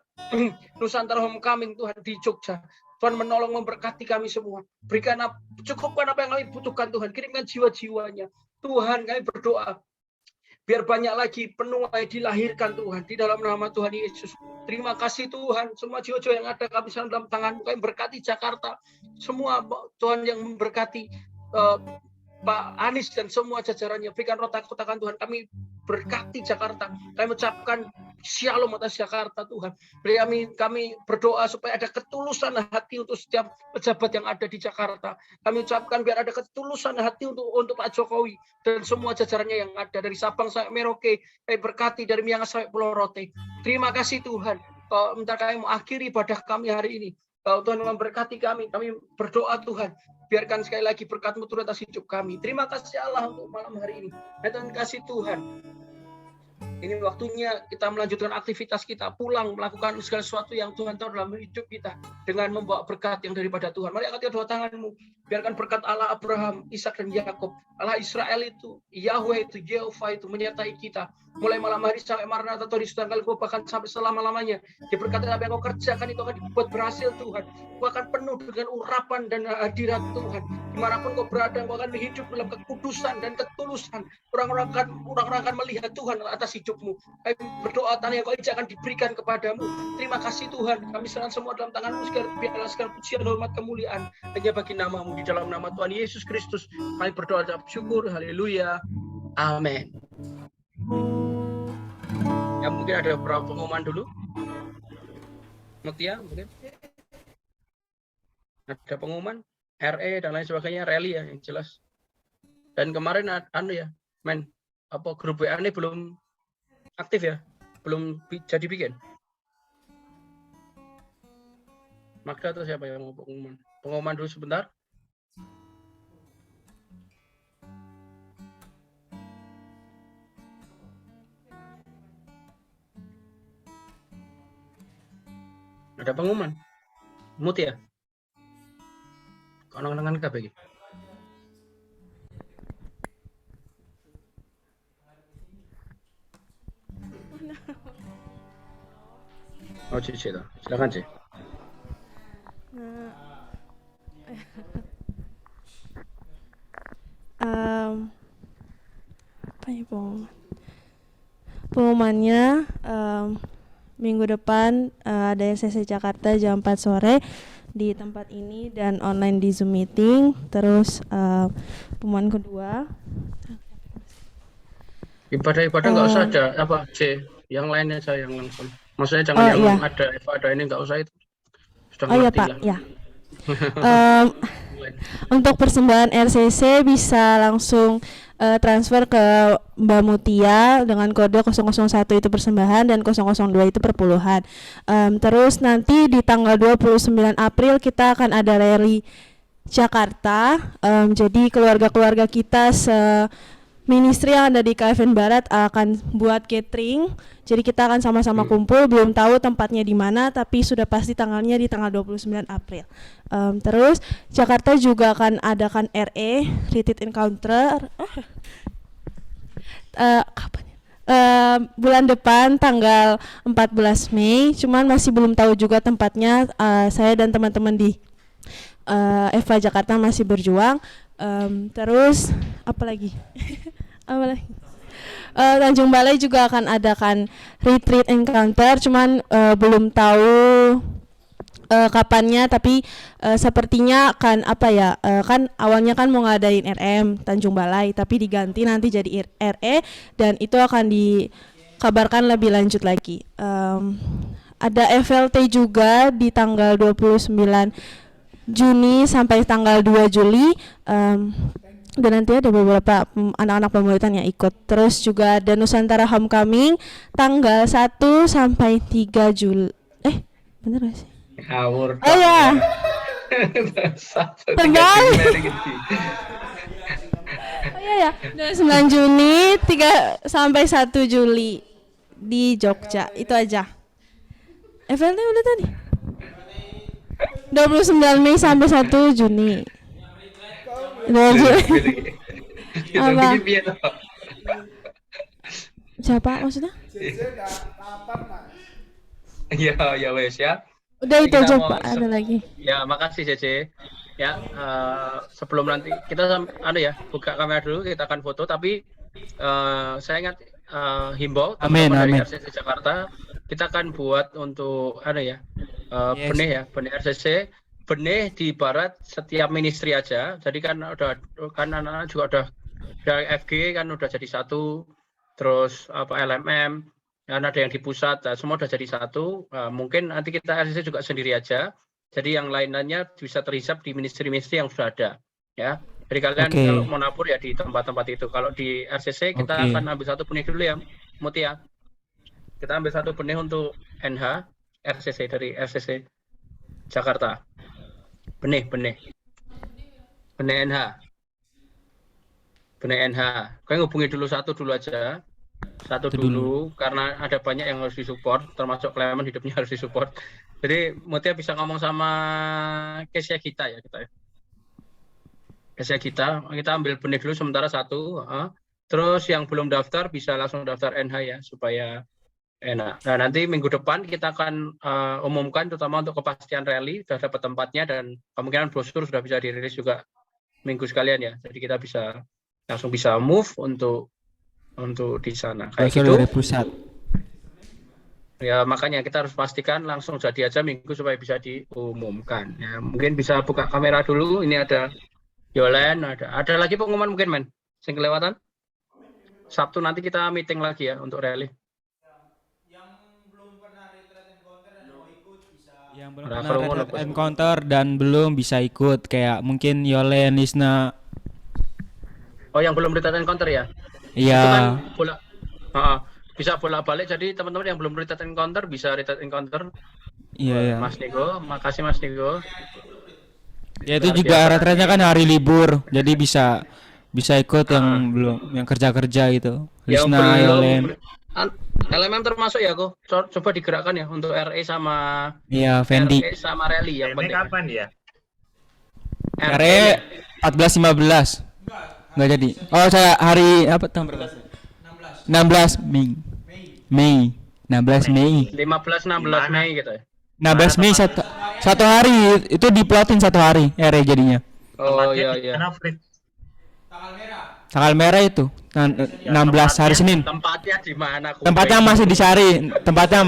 Nusantara Homecoming Tuhan di Jogja. Tuhan menolong memberkati kami semua. Berikan, cukupkan apa yang kami butuhkan Tuhan. Kirimkan jiwa-jiwanya. Tuhan, kami berdoa biar banyak lagi penuai dilahirkan Tuhan di dalam nama Tuhan Yesus. Terima kasih Tuhan. Semua jiwa-jiwa yang ada kami serahkan dalam tangan-Mu. Kami berkati Jakarta. Semua Tuhan yang memberkati Pak Anies dan semua jajarannya, berikan rotak-rotakan Tuhan. Kami berkati Jakarta. Kami ucapkan shalom atas Jakarta Tuhan. Kami berdoa supaya ada ketulusan hati untuk setiap pejabat yang ada di Jakarta. Kami ucapkan biar ada ketulusan hati untuk Pak Jokowi dan semua jajarannya yang ada dari Sabang sampai Merauke. Kami berkati dari Miangas sampai Pulau Rote. Terima kasih Tuhan. Bentar kami mau akhiri ibadah kami hari ini. Tuhan memberkati kami berdoa Tuhan. Biarkan sekali lagi berkat-Mu turun atas hidup kami. Terima kasih Allah untuk malam hari ini. Dan kasih Tuhan. Ini waktunya kita melanjutkan aktivitas kita, pulang, melakukan segala sesuatu yang Tuhan tahu dalam hidup kita. Dengan membawa berkat yang daripada Tuhan. Mari angkat kedua tanganmu. Biarkan berkat Allah Abraham, Ishak dan Yakub, Allah Israel itu, Yahweh itu, Yehovah itu menyertai kita. Mulai malam hari sampai Maranatha atau di sedang kali bahkan sampai selama-lamanya. Diberkati apa yang kau kerjakan itu akan dibuat berhasil Tuhan. Kau akan penuh dengan urapan dan hadirat Tuhan. Dimanapun kau berada, kau akan hidup dalam kekudusan dan ketulusan. Orang-orang akan melihat Tuhan atas hidupmu. Kami berdoa tanah yang kau ijak akan diberikan kepadamu. Terima kasih Tuhan. Kami serahkan semua dalam tangan-Mu. Biarlah segala pujian, hormat, kemuliaan hanya bagi nama-Mu. Di dalam nama Tuhan Yesus Kristus. Kami berdoa dan syukur. Haleluya. Amin. Ya mungkin ada beberapa pengumuman dulu. Mutia mungkin. Ada pengumuman RE dan lain sebagainya, rally ya yang jelas. Dan kemarin ya, grup WA ini belum aktif ya, belum jadi bikin. Maka atau siapa yang mau pengumuman? Pengumuman dulu sebentar. Ada pengumuman. Mutia. Konang-konangan kabeh iki. Oh, Cici dah. Silakan, Ci. Apa ya pengumumannya minggu depan ada RCC Jakarta jam 4 sore di tempat ini dan online di Zoom meeting. Terus pengumuman kedua ibadah nggak usah ada apa C, yang lainnya saya yang langsung. Maksudnya jangan yang ada ini nggak usah itu. Sudah iya Pak lah. Ya. Untuk persembahan RCC bisa langsung transfer ke Mbak Mutia dengan kode 001 itu persembahan dan 002 itu perpuluhan. Terus nanti di tanggal 29 April kita akan ada rally Jakarta. Jadi keluarga-keluarga kita ministry yang ada di KFN Barat akan buat catering. Jadi kita akan sama-sama kumpul, belum tahu tempatnya di mana, tapi sudah pasti tanggalnya di tanggal 29 April. Terus Jakarta juga akan adakan RE, Retreat Encounter. Kapan ya? Bulan depan tanggal 14 Mei, cuman masih belum tahu juga tempatnya. Saya dan teman-teman di Eva Jakarta masih berjuang. Terus apa lagi? Tanjung Balai juga akan adakan retreat encounter, cuman belum tahu kapannya, tapi sepertinya akan kan awalnya kan mau ngadain RM Tanjung Balai, tapi diganti nanti jadi RE dan itu akan dikabarkan lebih lanjut lagi. Ada FLT juga di tanggal 29 Juni sampai tanggal 2 Juli. Dan nanti ada beberapa anak-anak pemuritan yang ikut. Terus juga ada Nusantara Homecoming tanggal 1 sampai 3 Juli. Bener gak sih? Ngawur. Oh ya. Terbalik. Oh iya ya. 9 Juni 3 sampai 1 Juli di Jogja. Itu aja. FLT udah tadi. 29 Mei sampai 1 Juni. Apa? Siapa maksudnya? Ya wes ya. Udah itu aja Pak, ada lagi. Ya, makasih Cece. Ya, sebelum nanti kita buka kamera dulu, kita akan foto, tapi saya ingat himbau dari RCC Jakarta, kita akan buat untuk benih RCC. benih di barat setiap ministry aja. Jadi kan anak-anak juga udah FG kan udah jadi satu, terus apa LMM, kan ada yang di pusat, semua udah jadi satu. Mungkin nanti kita RCC juga sendiri aja. Jadi yang lainnya bisa terhisap di ministry-ministry yang sudah ada, ya. Jadi kalian kalau mau nabur ya di tempat-tempat itu. Kalau di RCC kita akan ambil satu benih dulu ya, Mutia. Kita ambil satu benih untuk NH RCC dari RCC Jakarta. Benih NH. Benih NH. Kalian hubungi dulu satu aja. Satu dulu karena ada banyak yang harus disupport, termasuk Clement hidupnya harus disupport. Jadi Mutia bisa ngomong sama case-nya kita ya kita. Case-nya kita ambil benih dulu sementara satu. Terus yang belum daftar bisa langsung daftar NH ya supaya enak. Nah nanti minggu depan kita akan umumkan terutama untuk kepastian rally sudah dapat tempatnya dan kemungkinan brosur sudah bisa dirilis juga minggu sekalian ya. Jadi kita langsung bisa move untuk di sana. Kayak gitu. Dari pusat. Ya makanya kita harus pastikan langsung jadi aja minggu supaya bisa diumumkan. Ya mungkin bisa buka kamera dulu. Ini ada Yolen, ada lagi pengumuman mungkin men. Sing kelewatan. Sabtu nanti kita meeting lagi ya untuk rally. Yang belum pernah encounter dan belum bisa ikut kayak mungkin Yolen, Lisna. Oh yang belum retreat encounter ya? Iya. Kan bisa bolak-balik. Jadi teman-teman yang belum retreat encounter bisa retreat encounter. Iya. Mas Nigo, makasih Mas Nigo. Ya itu juga retreatnya kan hari libur, jadi bisa ikut yang belum, yang kerja gitu. Lisna, Yolen. LMM termasuk ya kok. Coba digerakkan ya untuk RE sama Fendi. RE sama rally yang penting. Kapan ya? RE 14-15. Enggak jadi. Oh, saya hari apa tanggal berapa? 16 Mei. 16 Mei. 15-16 Mei gitu ya. 16 Mei satu hari itu diplotin satu hari RE jadinya. Oh iya. Tanggal merah itu 16 hari Senin. Tempatnya di mana? Tempatnya masih dicari. Tempatnya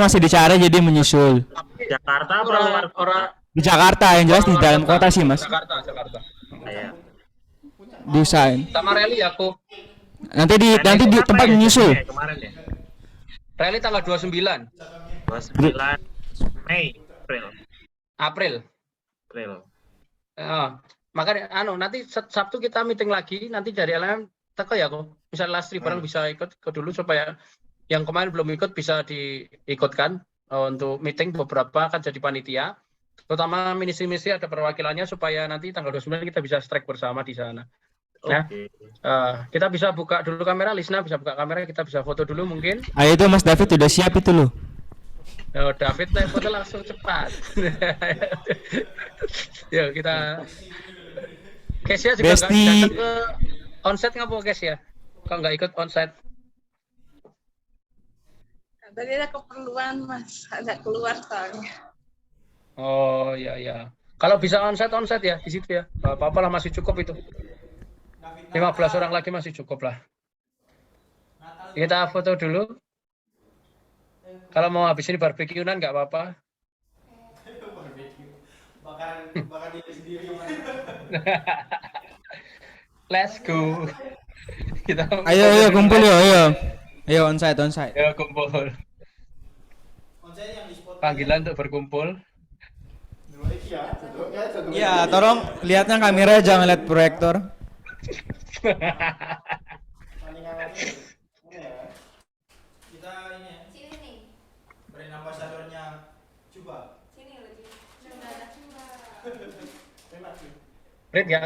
masih dicari jadi menyusul. Jakarta apa luar? Di Jakarta yang jelas di dalam kota sih, Mas. Jakarta. Iya. Diusahain. Sama rally aku. Nanti di tempat menyusul. Kemarin ya. Rally tanggal 29. 29 Mei, April. Makanya nanti Sabtu kita meeting lagi, nanti dari LM teko ya kok. Misalnya Lastri bareng bisa ikut dulu supaya yang kemarin belum ikut bisa diikutkan untuk meeting beberapa akan jadi panitia. Terutama ministry-ministry ada perwakilannya supaya nanti tanggal 29 kita bisa strike bersama di sana. Nah, kita bisa buka dulu kamera, Lisna bisa buka kamera, kita bisa foto dulu mungkin. Ayo itu Mas David udah siap itu loh. David foto langsung cepat. Yuk kita. Kesia juga nggak datang ke onset nggak bu Kesia? Kok nggak ikut onset? Tadi ada keperluan Mas, ada keluar soalnya. Oh ya. Kalau bisa onset ya di situ ya. Apa-apa lah masih cukup itu. 15 orang lagi masih cukup lah. Kita foto dulu. Kalau mau habis ini barbekyunan nggak apa-apa. Bakar diri sendiri. Let's go. Ayo kumpul yuk. Ayo onsite. Ayo kumpul. Panggilan untuk berkumpul. Iya, tolong lihatnya kamera jangan lihat proyektor. Kita ini ya. Sini nih. Brand ambasadornya Cuba. Sini loh, Cuba. Red, yang